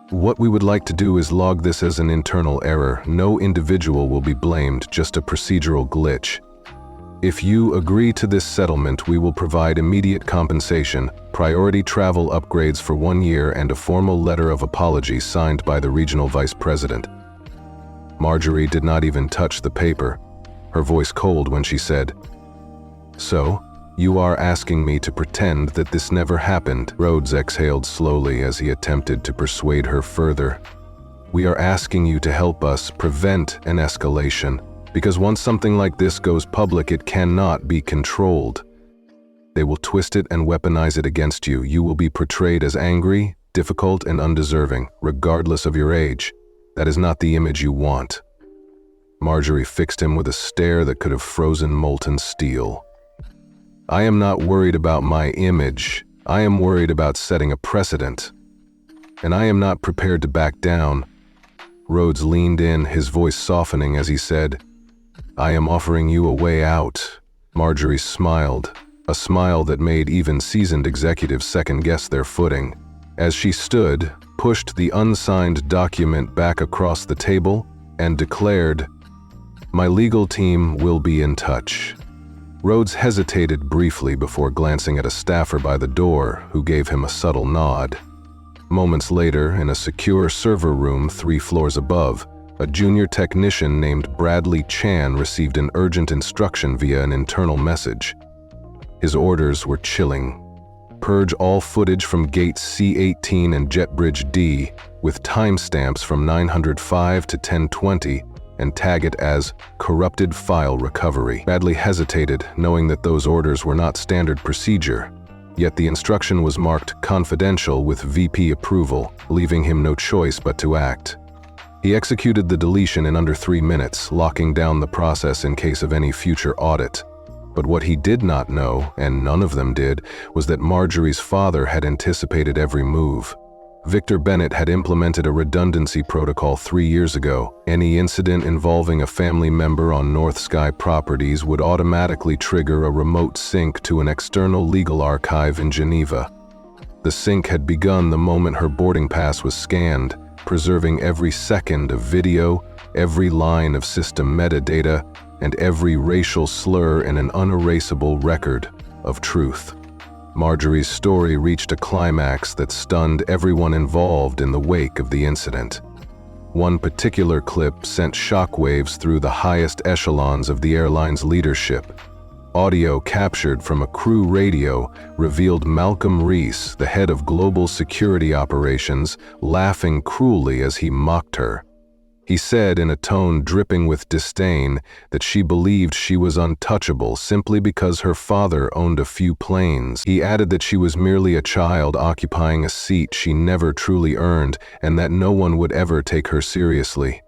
"What we would like to do is log this as an internal error. No individual will be blamed, just a procedural glitch. If you agree to this settlement, we will provide immediate compensation, priority travel upgrades for 1 year, and a formal letter of apology signed by the regional vice president." Marjorie did not even touch the paper, her voice cold when she said, "So, you are asking me to pretend that this never happened?" Rhodes exhaled slowly as he attempted to persuade her further. "We are asking you to help us prevent an escalation, because once something like this goes public, it cannot be controlled. They will twist it and weaponize it against you. You will be portrayed as angry, difficult, and undeserving, regardless of your age. That is not the image you want." Marjorie fixed him with a stare that could have frozen molten steel. "I am not worried about my image. I am worried about setting a precedent. And I am not prepared to back down." Rhodes leaned in, his voice softening as he said, "I am offering you a way out." Marjorie smiled, a smile that made even seasoned executives second-guess their footing. As she stood, pushed the unsigned document back across the table, and declared, "My legal team will be in touch." Rhodes hesitated briefly before glancing at a staffer by the door, who gave him a subtle nod. Moments later, in a secure server room 3 floors above, a junior technician named Bradley Chan received an urgent instruction via an internal message. His orders were chilling. Purge all footage from Gates C-18 and JetBridge D with timestamps from 905 to 1020 and tag it as corrupted file recovery. Bradley hesitated, knowing that those orders were not standard procedure. Yet the instruction was marked confidential with VP approval, leaving him no choice but to act. He executed the deletion in under 3 minutes, locking down the process in case of any future audit. But what he did not know, and none of them did, was that Marjorie's father had anticipated every move. Victor Bennett had implemented a redundancy protocol 3 years ago. Any incident involving a family member on North Sky properties would automatically trigger a remote sync to an external legal archive in Geneva. The sync had begun the moment her boarding pass was scanned, preserving every second of video, every line of system metadata, and every racial slur in an unerasable record of truth. Marjorie's story reached a climax that stunned everyone involved in the wake of the incident. One particular clip sent shockwaves through the highest echelons of the airline's leadership. Audio captured from a crew radio revealed Malcolm Reese, the head of global security operations, laughing cruelly as he mocked her. He said in a tone dripping with disdain that she believed she was untouchable simply because her father owned a few planes. He added that she was merely a child occupying a seat she never truly earned and that no one would ever take her seriously.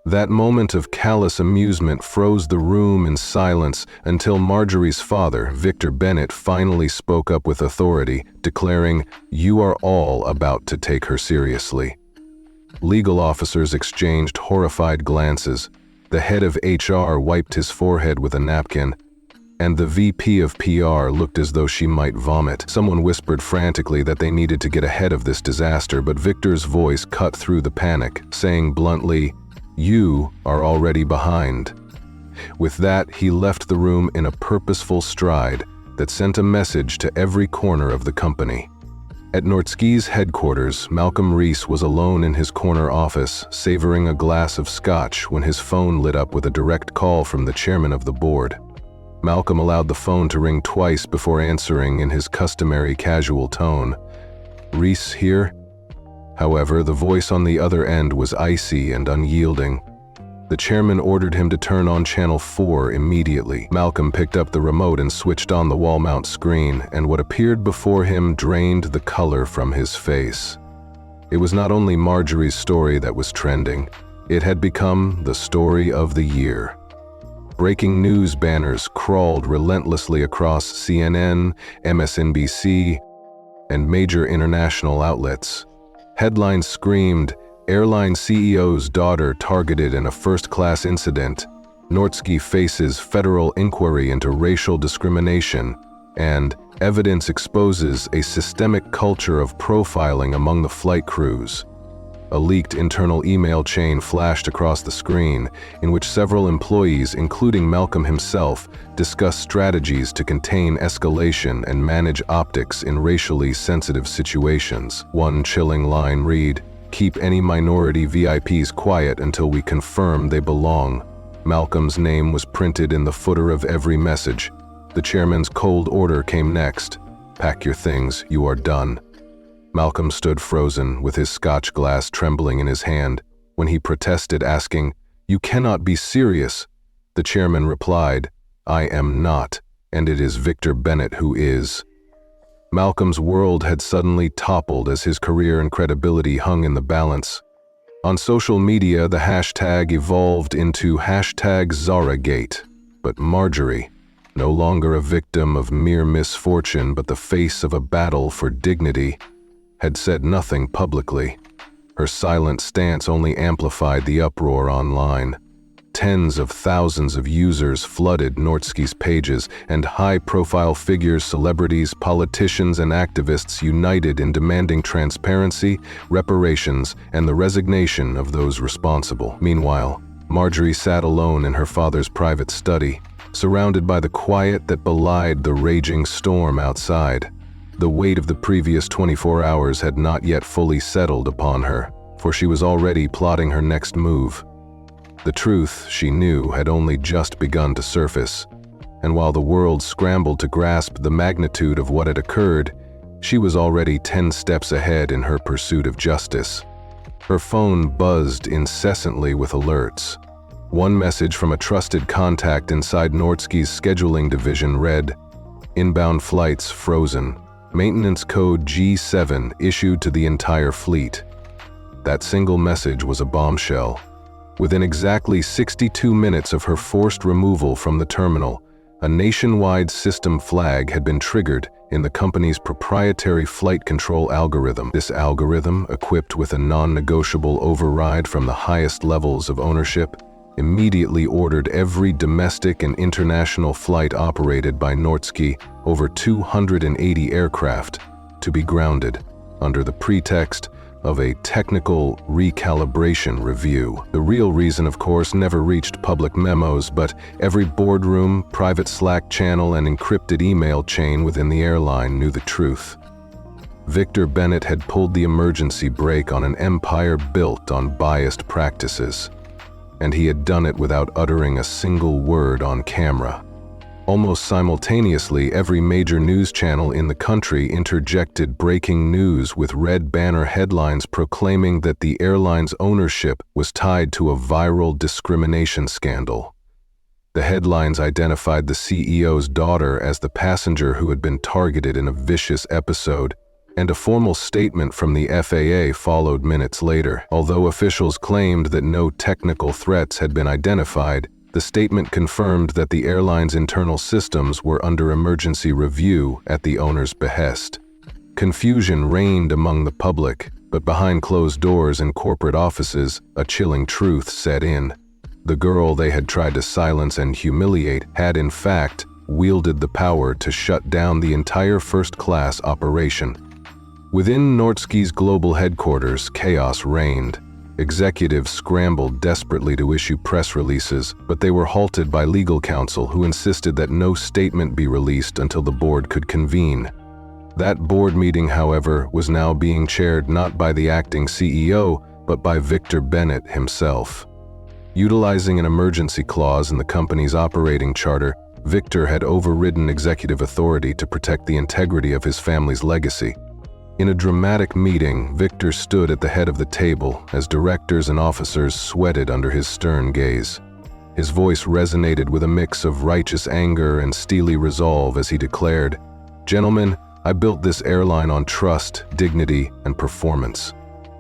That moment of callous amusement froze the room in silence until Marjorie's father, Victor Bennett, finally spoke up with authority, declaring, "You are all about to take her seriously." Legal officers exchanged horrified glances. The head of HR wiped his forehead with a napkin. and the VP of PR looked as though she might vomit. Someone whispered frantically that they needed to get ahead of this disaster, but Victor's voice cut through the panic, saying bluntly, "You are already behind." With that, he left the room in a purposeful stride that sent a message to every corner of the company. At Nordsky's headquarters, Malcolm Reese was alone in his corner office, savoring a glass of scotch when his phone lit up with a direct call from the chairman of the board. Malcolm allowed the phone to ring twice before answering in his customary casual tone. "Reese here?" However, the voice on the other end was icy and unyielding. The chairman ordered him to turn on channel 4 immediately. Malcolm picked up the remote and switched on the wall mount screen, and what appeared before him drained the color from his face. It was not only Marjorie's story that was trending, it had become the story of the year. Breaking news banners crawled relentlessly across CNN, MSNBC, and major international outlets. Headlines screamed, "Airline CEO's daughter targeted in a first-class incident," "Nordsky faces federal inquiry into racial discrimination," and "Evidence exposes a systemic culture of profiling among the flight crews." A leaked internal email chain flashed across the screen, in which several employees, including Malcolm himself, discussed strategies to contain escalation and manage optics in racially sensitive situations. One chilling line read, "Keep any minority VIPs quiet until we confirm they belong." Malcolm's name was printed in the footer of every message. The chairman's cold order came next. "Pack your things, you are done." Malcolm stood frozen, with his scotch glass trembling in his hand, when he protested, asking, "You cannot be serious." The chairman replied, "I am not, and it is Victor Bennett who is." Malcolm's world had suddenly toppled as his career and credibility hung in the balance. On social media, the hashtag evolved into #ZaraGate, but Marjorie, no longer a victim of mere misfortune but the face of a battle for dignity, had said nothing publicly. Her silent stance only amplified the uproar online. Tens of thousands of users flooded Nordsky's pages, and high-profile figures, celebrities, politicians, and activists united in demanding transparency, reparations, and the resignation of those responsible. Meanwhile, Marjorie sat alone in her father's private study, surrounded by the quiet that belied the raging storm outside. The weight of the previous 24 hours had not yet fully settled upon her, for she was already plotting her next move. The truth, she knew, had only just begun to surface, and while the world scrambled to grasp the magnitude of what had occurred, she was already 10 steps ahead in her pursuit of justice. Her phone buzzed incessantly with alerts. One message from a trusted contact inside Nordsky's scheduling division read, "Inbound flights frozen. Maintenance code G7 issued to the entire fleet." That single message was a bombshell. Within exactly 62 minutes of her forced removal from the terminal, a nationwide system flag had been triggered in the company's proprietary flight control algorithm. This algorithm, equipped with a non-negotiable override from the highest levels of ownership, immediately ordered every domestic and international flight operated by Nordsky, over 280 aircraft, to be grounded, under the pretext of a technical recalibration review. The real reason, of course, never reached public memos, but every boardroom, private Slack channel, and encrypted email chain within the airline knew the truth. Victor Bennett had pulled the emergency brake on an empire built on biased practices, and he had done it without uttering a single word on camera. Almost simultaneously, every major news channel in the country interjected breaking news with red banner headlines proclaiming that the airline's ownership was tied to a viral discrimination scandal. The headlines identified the CEO's daughter as the passenger who had been targeted in a vicious episode, and a formal statement from the FAA followed minutes later. Although officials claimed that no technical threats had been identified, the statement confirmed that the airline's internal systems were under emergency review at the owner's behest. Confusion reigned among the public, but behind closed doors in corporate offices, a chilling truth set in. The girl they had tried to silence and humiliate had, in fact, wielded the power to shut down the entire first-class operation. Within Nordsky's global headquarters, chaos reigned. Executives scrambled desperately to issue press releases, but they were halted by legal counsel who insisted that no statement be released until the board could convene. That board meeting, however, was now being chaired not by the acting CEO, but by Victor Bennett himself. Utilizing an emergency clause in the company's operating charter, Victor had overridden executive authority to protect the integrity of his family's legacy. In a dramatic meeting, Victor stood at the head of the table as directors and officers sweated under his stern gaze. His voice resonated with a mix of righteous anger and steely resolve as he declared, "Gentlemen, I built this airline on trust, dignity, and performance.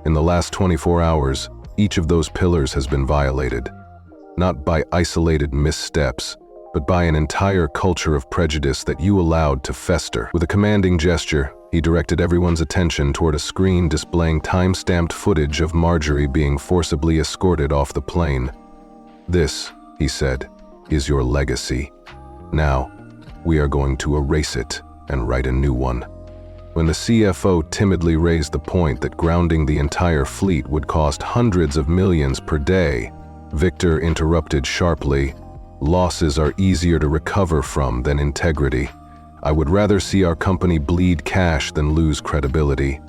In the last 24 hours, each of those pillars has been violated. Not by isolated missteps, but by an entire culture of prejudice that you allowed to fester." With a commanding gesture, he directed everyone's attention toward a screen displaying time-stamped footage of Marjorie being forcibly escorted off the plane. "This," he said, "is your legacy. Now, we are going to erase it and write a new one." When the CFO timidly raised the point that grounding the entire fleet would cost hundreds of millions per day, Victor interrupted sharply, "Losses are easier to recover from than integrity. I would rather see our company bleed cash than lose credibility."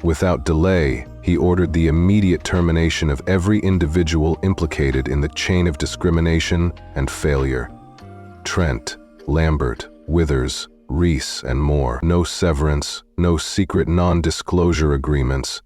Without delay, he ordered the immediate termination of every individual implicated in the chain of discrimination and failure. Trent, Lambert, Withers, Reese, and more. No severance, no secret non-disclosure agreements.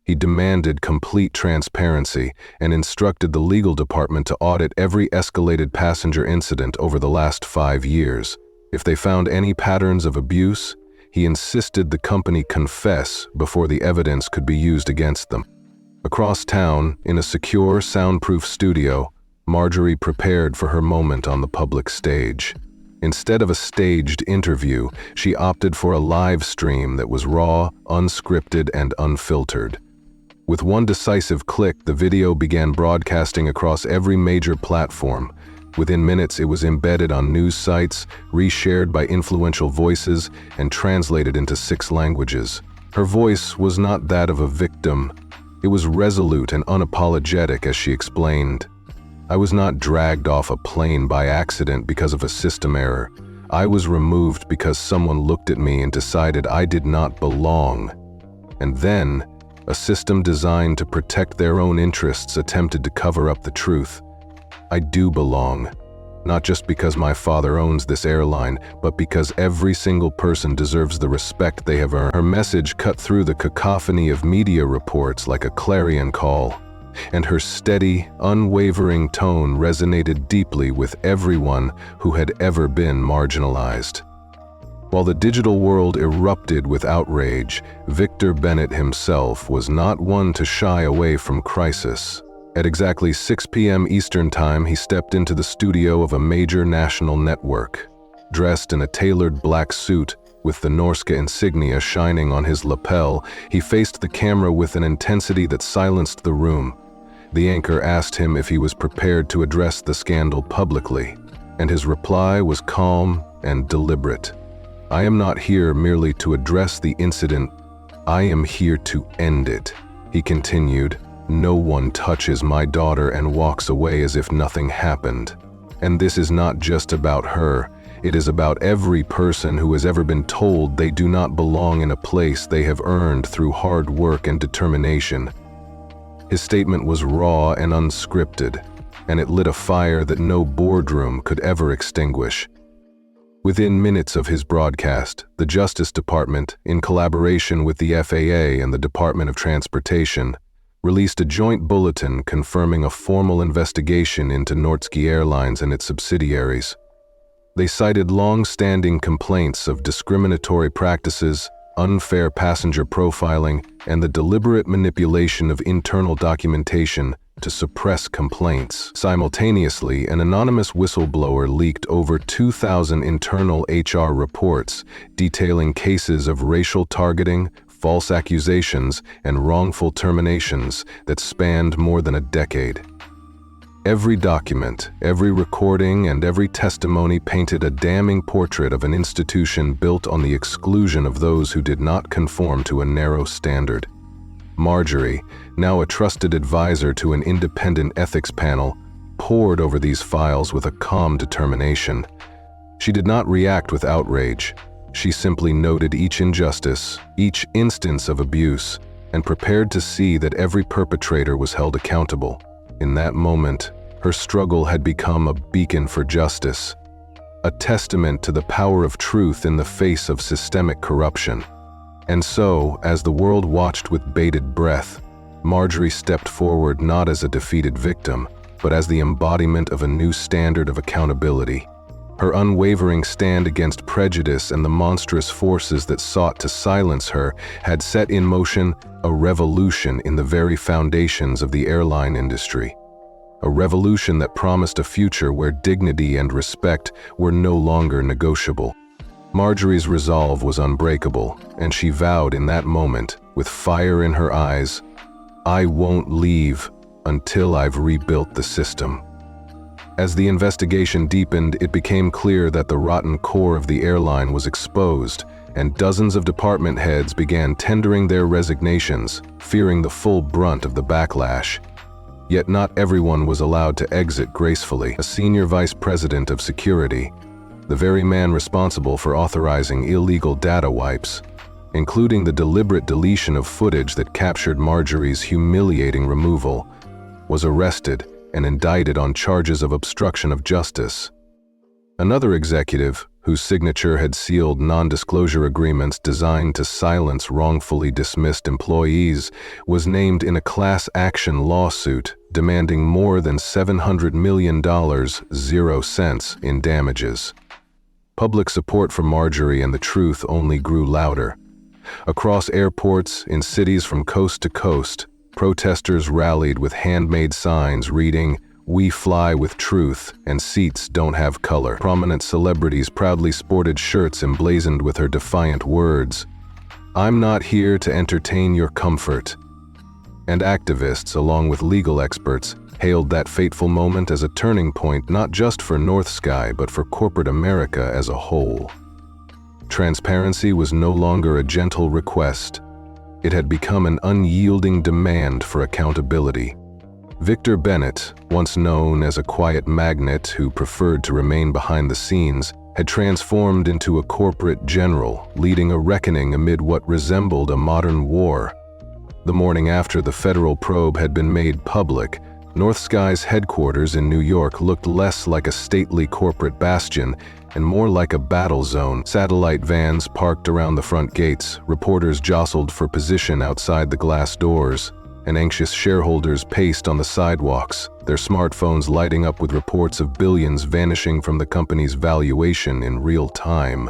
He demanded complete transparency and instructed the legal department to audit every escalated passenger incident over the last 5 years. If they found any patterns of abuse, he insisted the company confess before the evidence could be used against them. Across town, in a secure, soundproof studio, Marjorie prepared for her moment on the public stage. Instead of a staged interview, she opted for a live stream that was raw, unscripted, and unfiltered. With one decisive click, the video began broadcasting across every major platform. Within minutes, it was embedded on news sites, reshared by influential voices, and translated into 6 languages. Her voice was not that of a victim. It was resolute and unapologetic as she explained, "I was not dragged off a plane by accident because of a system error. I was removed because someone looked at me and decided I did not belong. And then, a system designed to protect their own interests attempted to cover up the truth. I do belong, not just because my father owns this airline, but because every single person deserves the respect they have earned." Her message cut through the cacophony of media reports like a clarion call, and her steady, unwavering tone resonated deeply with everyone who had ever been marginalized. While the digital world erupted with outrage, Victor Bennett himself was not one to shy away from crisis. At exactly 6 p.m. Eastern Time, he stepped into the studio of a major national network. Dressed in a tailored black suit, with the Norska insignia shining on his lapel, he faced the camera with an intensity that silenced the room. The anchor asked him if he was prepared to address the scandal publicly, and his reply was calm and deliberate. "I am not here merely to address the incident. I am here to end it," he continued. "No one touches my daughter and walks away as if nothing happened. And this is not just about her. It is about every person who has ever been told they do not belong in a place they have earned through hard work and determination." His statement was raw and unscripted, and it lit a fire that no boardroom could ever extinguish. Within minutes of his broadcast, the Justice Department, in collaboration with the FAA and the Department of Transportation, released a joint bulletin confirming a formal investigation into Nordsky Airlines and its subsidiaries. They cited long-standing complaints of discriminatory practices, unfair passenger profiling, and the deliberate manipulation of internal documentation to suppress complaints. Simultaneously, an anonymous whistleblower leaked over 2,000 internal HR reports detailing cases of racial targeting, false accusations, and wrongful terminations that spanned more than a decade. Every document, every recording, and every testimony painted a damning portrait of an institution built on the exclusion of those who did not conform to a narrow standard. Marjorie, now a trusted advisor to an independent ethics panel, pored over these files with a calm determination. She did not react with outrage. She simply noted each injustice, each instance of abuse, and prepared to see that every perpetrator was held accountable. In that moment, her struggle had become a beacon for justice, a testament to the power of truth in the face of systemic corruption. And so, as the world watched with bated breath, Marjorie stepped forward not as a defeated victim, but as the embodiment of a new standard of accountability. Her unwavering stand against prejudice and the monstrous forces that sought to silence her had set in motion a revolution in the very foundations of the airline industry. A revolution that promised a future where dignity and respect were no longer negotiable. Marjorie's resolve was unbreakable, and she vowed in that moment, with fire in her eyes, "I won't leave until I've rebuilt the system." As the investigation deepened, it became clear that the rotten core of the airline was exposed, and dozens of department heads began tendering their resignations, fearing the full brunt of the backlash. Yet not everyone was allowed to exit gracefully. A senior vice president of security, the very man responsible for authorizing illegal data wipes, including the deliberate deletion of footage that captured Marjorie's humiliating removal, was arrested and indicted on charges of obstruction of justice. Another executive, whose signature had sealed non-disclosure agreements designed to silence wrongfully dismissed employees, was named in a class action lawsuit demanding more than $700 million, 0 cents, in damages. Public support for Marjorie and the truth only grew louder. Across airports, in cities from coast to coast, protesters rallied with handmade signs reading, "We fly with truth, and seats don't have color." Prominent celebrities proudly sported shirts emblazoned with her defiant words, "I'm not here to entertain your comfort." And activists, along with legal experts, hailed that fateful moment as a turning point not just for North Sky but for corporate America as a whole. Transparency was no longer a gentle request. It had become an unyielding demand for accountability. Victor Bennett, once known as a quiet magnate who preferred to remain behind the scenes, had transformed into a corporate general, leading a reckoning amid what resembled a modern war. The morning after the federal probe had been made public, North Sky's headquarters in New York looked less like a stately corporate bastion and more like a battle zone. Satellite vans parked around the front gates, reporters jostled for position outside the glass doors, and anxious shareholders paced on the sidewalks, their smartphones lighting up with reports of billions vanishing from the company's valuation in real time.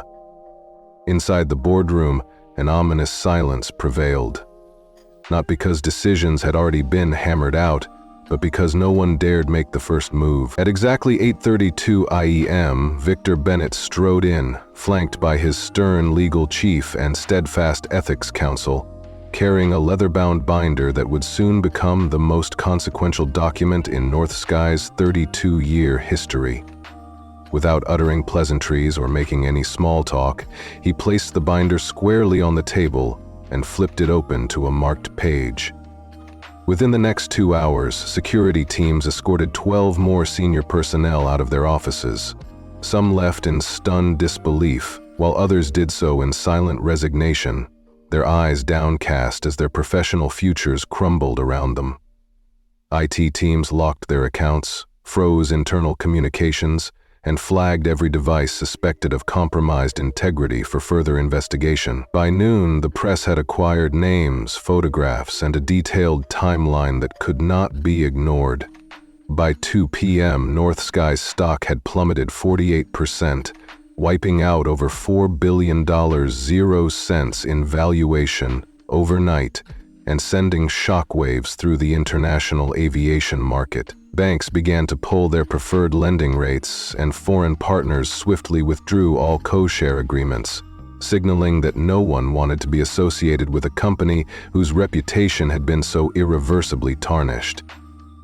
Inside the boardroom, an ominous silence prevailed. Not because decisions had already been hammered out, but because no one dared make the first move. At exactly 8:32 IEM, Victor Bennett strode in, flanked by his stern legal chief and steadfast ethics counsel, carrying a leather-bound binder that would soon become the most consequential document in North Sky's 32-year history. Without uttering pleasantries or making any small talk, he placed the binder squarely on the table and flipped it open to a marked page. Within the next 2 hours, security teams escorted 12 more senior personnel out of their offices. Some left in stunned disbelief, while others did so in silent resignation, their eyes downcast as their professional futures crumbled around them. IT teams locked their accounts, froze internal communications, and flagged every device suspected of compromised integrity for further investigation. By noon, the press had acquired names, photographs, and a detailed timeline that could not be ignored. By 2 p.m., North Sky's stock had plummeted 48%, wiping out over $4 billion, 0 cents, in valuation overnight, and sending shockwaves through the international aviation market. Banks began to pull their preferred lending rates, and foreign partners swiftly withdrew all co-share agreements, signaling that no one wanted to be associated with a company whose reputation had been so irreversibly tarnished.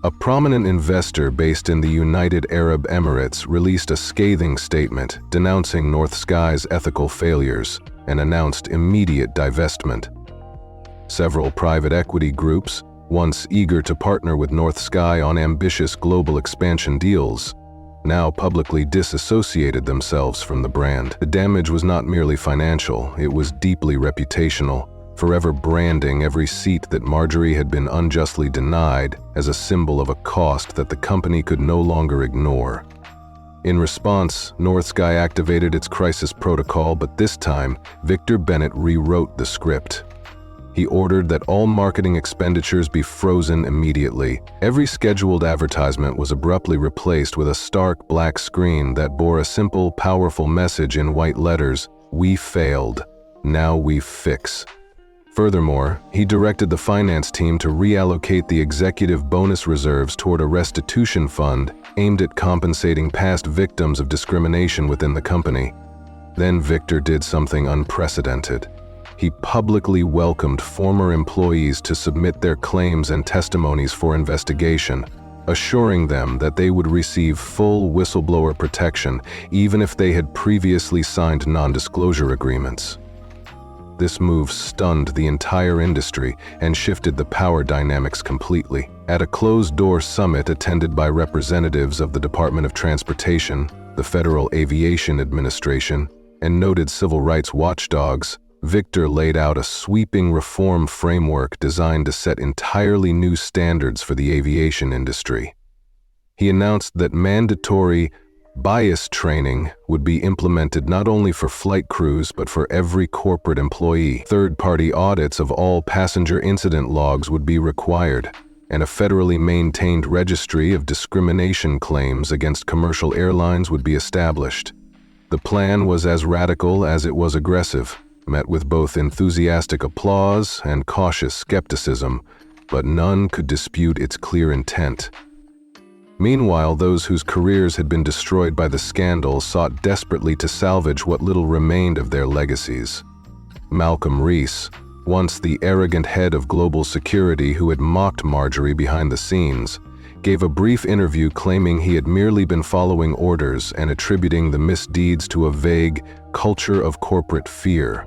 A prominent investor based in the United Arab Emirates released a scathing statement denouncing North Sky's ethical failures and announced immediate divestment. Several private equity groups, once eager to partner with North Sky on ambitious global expansion deals, now publicly disassociated themselves from the brand. The damage was not merely financial, it was deeply reputational, forever branding every seat that Marjorie had been unjustly denied as a symbol of a cost that the company could no longer ignore. In response, North Sky activated its crisis protocol, but this time, Victor Bennett rewrote the script. He ordered that all marketing expenditures be frozen immediately. Every scheduled advertisement was abruptly replaced with a stark black screen that bore a simple, powerful message in white letters: "We failed. Now we fix." Furthermore, he directed the finance team to reallocate the executive bonus reserves toward a restitution fund aimed at compensating past victims of discrimination within the company. Then Victor did something unprecedented. He publicly welcomed former employees to submit their claims and testimonies for investigation, assuring them that they would receive full whistleblower protection even if they had previously signed non-disclosure agreements. This move stunned the entire industry and shifted the power dynamics completely. At a closed-door summit attended by representatives of the Department of Transportation, the Federal Aviation Administration, and noted civil rights watchdogs, Victor laid out a sweeping reform framework designed to set entirely new standards for the aviation industry. He announced that mandatory bias training would be implemented not only for flight crews but for every corporate employee. Third-party audits of all passenger incident logs would be required, and a federally maintained registry of discrimination claims against commercial airlines would be established. The plan was as radical as it was aggressive, met with both enthusiastic applause and cautious skepticism, but none could dispute its clear intent. Meanwhile, those whose careers had been destroyed by the scandal sought desperately to salvage what little remained of their legacies. Malcolm Reese, once the arrogant head of global security who had mocked Marjorie behind the scenes, gave a brief interview claiming he had merely been following orders and attributing the misdeeds to a vague culture of corporate fear.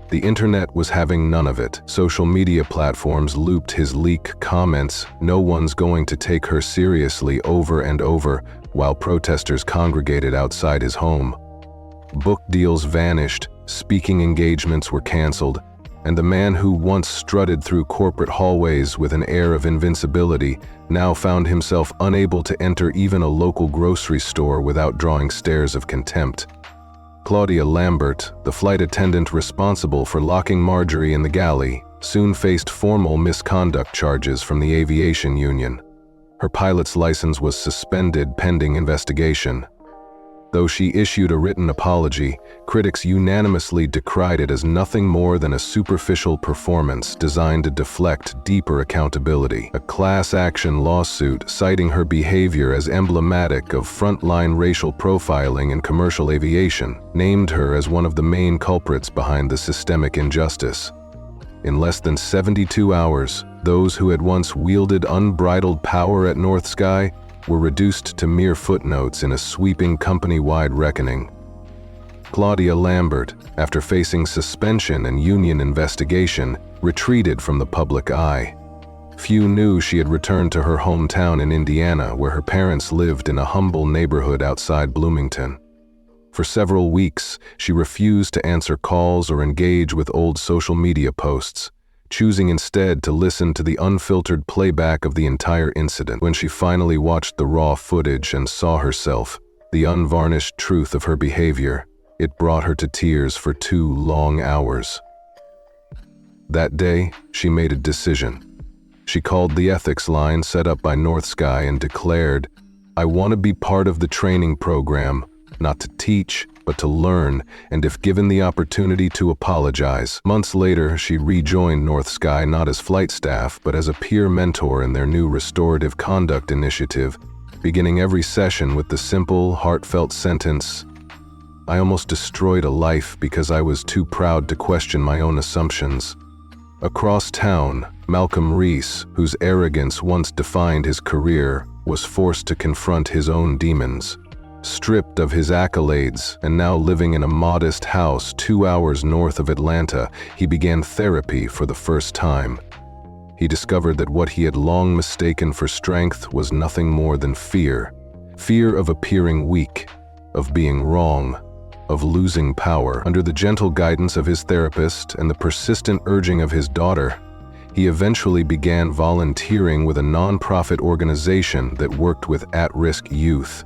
The internet was having none of it. Social media platforms looped his leak comments, "No one's going to take her seriously," over and over, while protesters congregated outside his home. Book deals vanished, speaking engagements were canceled, and the man who once strutted through corporate hallways with an air of invincibility now found himself unable to enter even a local grocery store without drawing stares of contempt. Claudia Lambert, the flight attendant responsible for locking Marjorie in the galley, soon faced formal misconduct charges from the aviation union. Her pilot's license was suspended pending investigation. Though she issued a written apology, critics unanimously decried it as nothing more than a superficial performance designed to deflect deeper accountability. A class action lawsuit citing her behavior as emblematic of frontline racial profiling in commercial aviation named her as one of the main culprits behind the systemic injustice. In less than 72 hours, those who had once wielded unbridled power at North Sky were reduced to mere footnotes in a sweeping company-wide reckoning. Claudia Lambert, after facing suspension and union investigation, retreated from the public eye. Few knew she had returned to her hometown in Indiana, where her parents lived in a humble neighborhood outside Bloomington. For several weeks, she refused to answer calls or engage with old social media posts, choosing instead to listen to the unfiltered playback of the entire incident. When she finally watched the raw footage and saw herself, the unvarnished truth of her behavior, it brought her to tears for 2 long hours. That day, she made a decision. She called the ethics line set up by North Sky and declared, "I want to be part of the training program, not to teach, but to learn, and if given the opportunity to apologize." Months later, she rejoined North Sky not as flight staff, but as a peer mentor in their new restorative conduct initiative, beginning every session with the simple, heartfelt sentence, "I almost destroyed a life because I was too proud to question my own assumptions." Across town, Malcolm Reese, whose arrogance once defined his career, was forced to confront his own demons. Stripped of his accolades and now living in a modest house 2 hours north of Atlanta, he began therapy for the first time. He discovered that what he had long mistaken for strength was nothing more than fear. Fear of appearing weak, of being wrong, of losing power. Under the gentle guidance of his therapist and the persistent urging of his daughter, he eventually began volunteering with a nonprofit organization that worked with at-risk youth.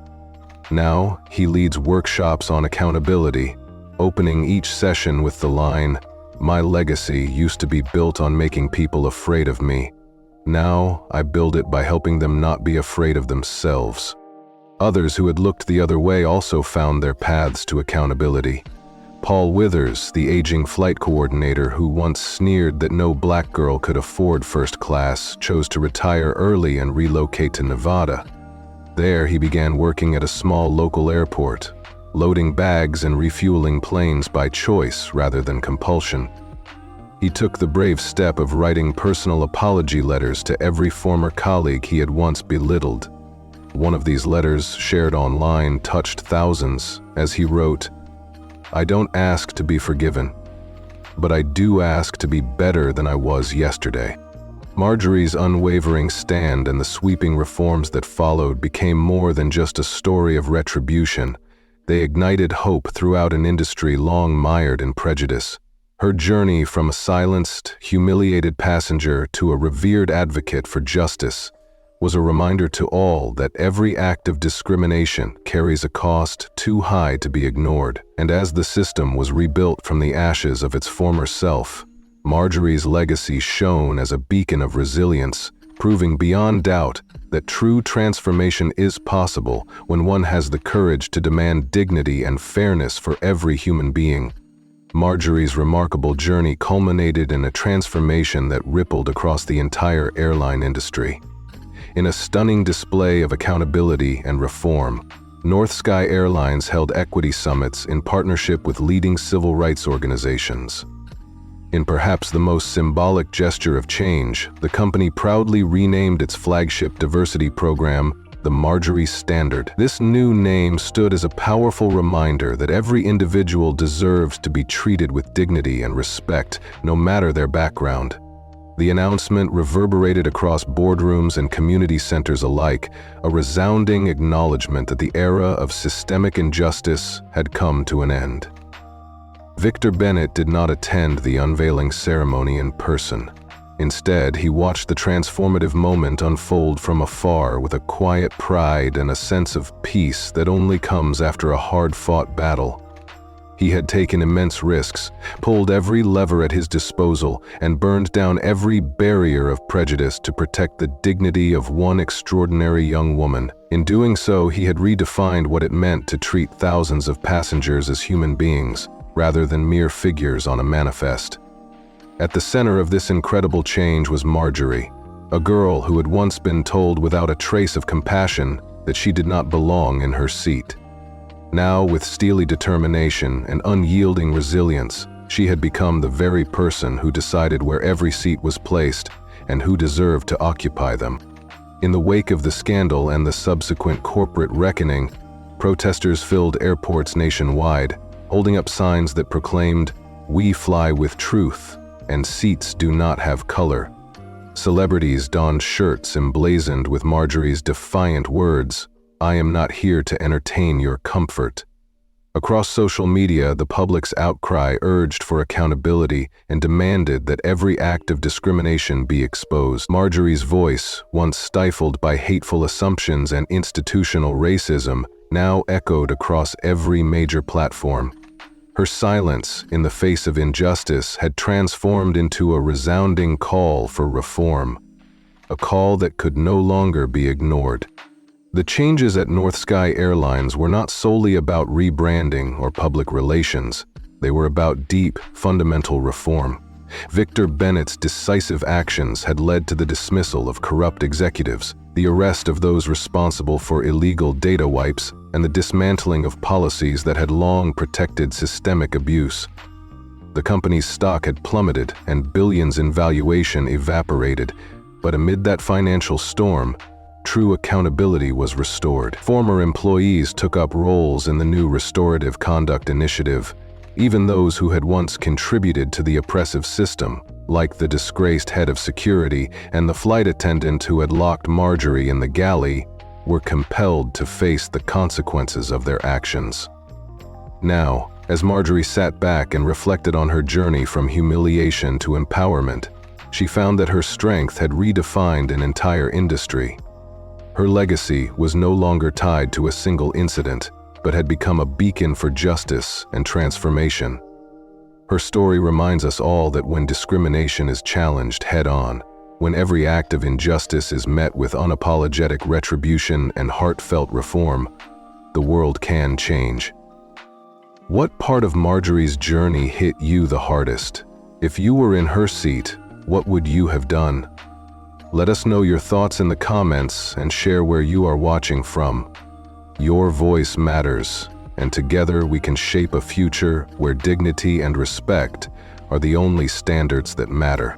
Now, he leads workshops on accountability, opening each session with the line, "My legacy used to be built on making people afraid of me. Now, I build it by helping them not be afraid of themselves." Others who had looked the other way also found their paths to accountability. Paul Withers, the aging flight coordinator who once sneered that no black girl could afford first class, chose to retire early and relocate to Nevada. There, he began working at a small local airport, loading bags and refueling planes by choice rather than compulsion. He took the brave step of writing personal apology letters to every former colleague he had once belittled. One of these letters, shared online, touched thousands, as he wrote, "I don't ask to be forgiven, but I do ask to be better than I was yesterday." Marjorie's unwavering stand and the sweeping reforms that followed became more than just a story of retribution. They ignited hope throughout an industry long mired in prejudice. Her journey from a silenced, humiliated passenger to a revered advocate for justice was a reminder to all that every act of discrimination carries a cost too high to be ignored. And as the system was rebuilt from the ashes of its former self, Marjorie's legacy shone as a beacon of resilience, proving beyond doubt that true transformation is possible when one has the courage to demand dignity and fairness for every human being. Marjorie's remarkable journey culminated in a transformation that rippled across the entire airline industry. In a stunning display of accountability and reform, North Sky Airlines held equity summits in partnership with leading civil rights organizations. In perhaps the most symbolic gesture of change, the company proudly renamed its flagship diversity program the Marjorie Standard. This new name stood as a powerful reminder that every individual deserves to be treated with dignity and respect, no matter their background. The announcement reverberated across boardrooms and community centers alike, a resounding acknowledgement that the era of systemic injustice had come to an end. Victor Bennett did not attend the unveiling ceremony in person. Instead, he watched the transformative moment unfold from afar with a quiet pride and a sense of peace that only comes after a hard-fought battle. He had taken immense risks, pulled every lever at his disposal, and burned down every barrier of prejudice to protect the dignity of one extraordinary young woman. In doing so, he had redefined what it meant to treat thousands of passengers as human beings, rather than mere figures on a manifest. At the center of this incredible change was Marjorie, a girl who had once been told without a trace of compassion that she did not belong in her seat. Now, with steely determination and unyielding resilience, she had become the very person who decided where every seat was placed and who deserved to occupy them. In the wake of the scandal and the subsequent corporate reckoning, protesters filled airports nationwide, holding up signs that proclaimed, "We fly with truth," and "Seats do not have color." Celebrities donned shirts emblazoned with Marjorie's defiant words, "I am not here to entertain your comfort." Across social media, the public's outcry urged for accountability and demanded that every act of discrimination be exposed. Marjorie's voice, once stifled by hateful assumptions and institutional racism, now echoed across every major platform. Her silence in the face of injustice had transformed into a resounding call for reform, a call that could no longer be ignored. The changes at North Sky Airlines were not solely about rebranding or public relations. They were about deep, fundamental reform. Victor Bennett's decisive actions had led to the dismissal of corrupt executives, the arrest of those responsible for illegal data wipes, and the dismantling of policies that had long protected systemic abuse. The company's stock had plummeted and billions in valuation evaporated, but amid that financial storm, true accountability was restored. Former employees took up roles in the new restorative conduct initiative, even those who had once contributed to the oppressive system, like the disgraced head of security and the flight attendant who had locked Marjorie in the galley, were compelled to face the consequences of their actions. Now, as Marjorie sat back and reflected on her journey from humiliation to empowerment, she found that her strength had redefined an entire industry. Her legacy was no longer tied to a single incident, but had become a beacon for justice and transformation. Her story reminds us all that when discrimination is challenged head-on, when every act of injustice is met with unapologetic retribution and heartfelt reform, the world can change. What part of Marjorie's journey hit you the hardest? If you were in her seat, what would you have done? Let us know your thoughts in the comments and share where you are watching from. Your voice matters, and together we can shape a future where dignity and respect are the only standards that matter.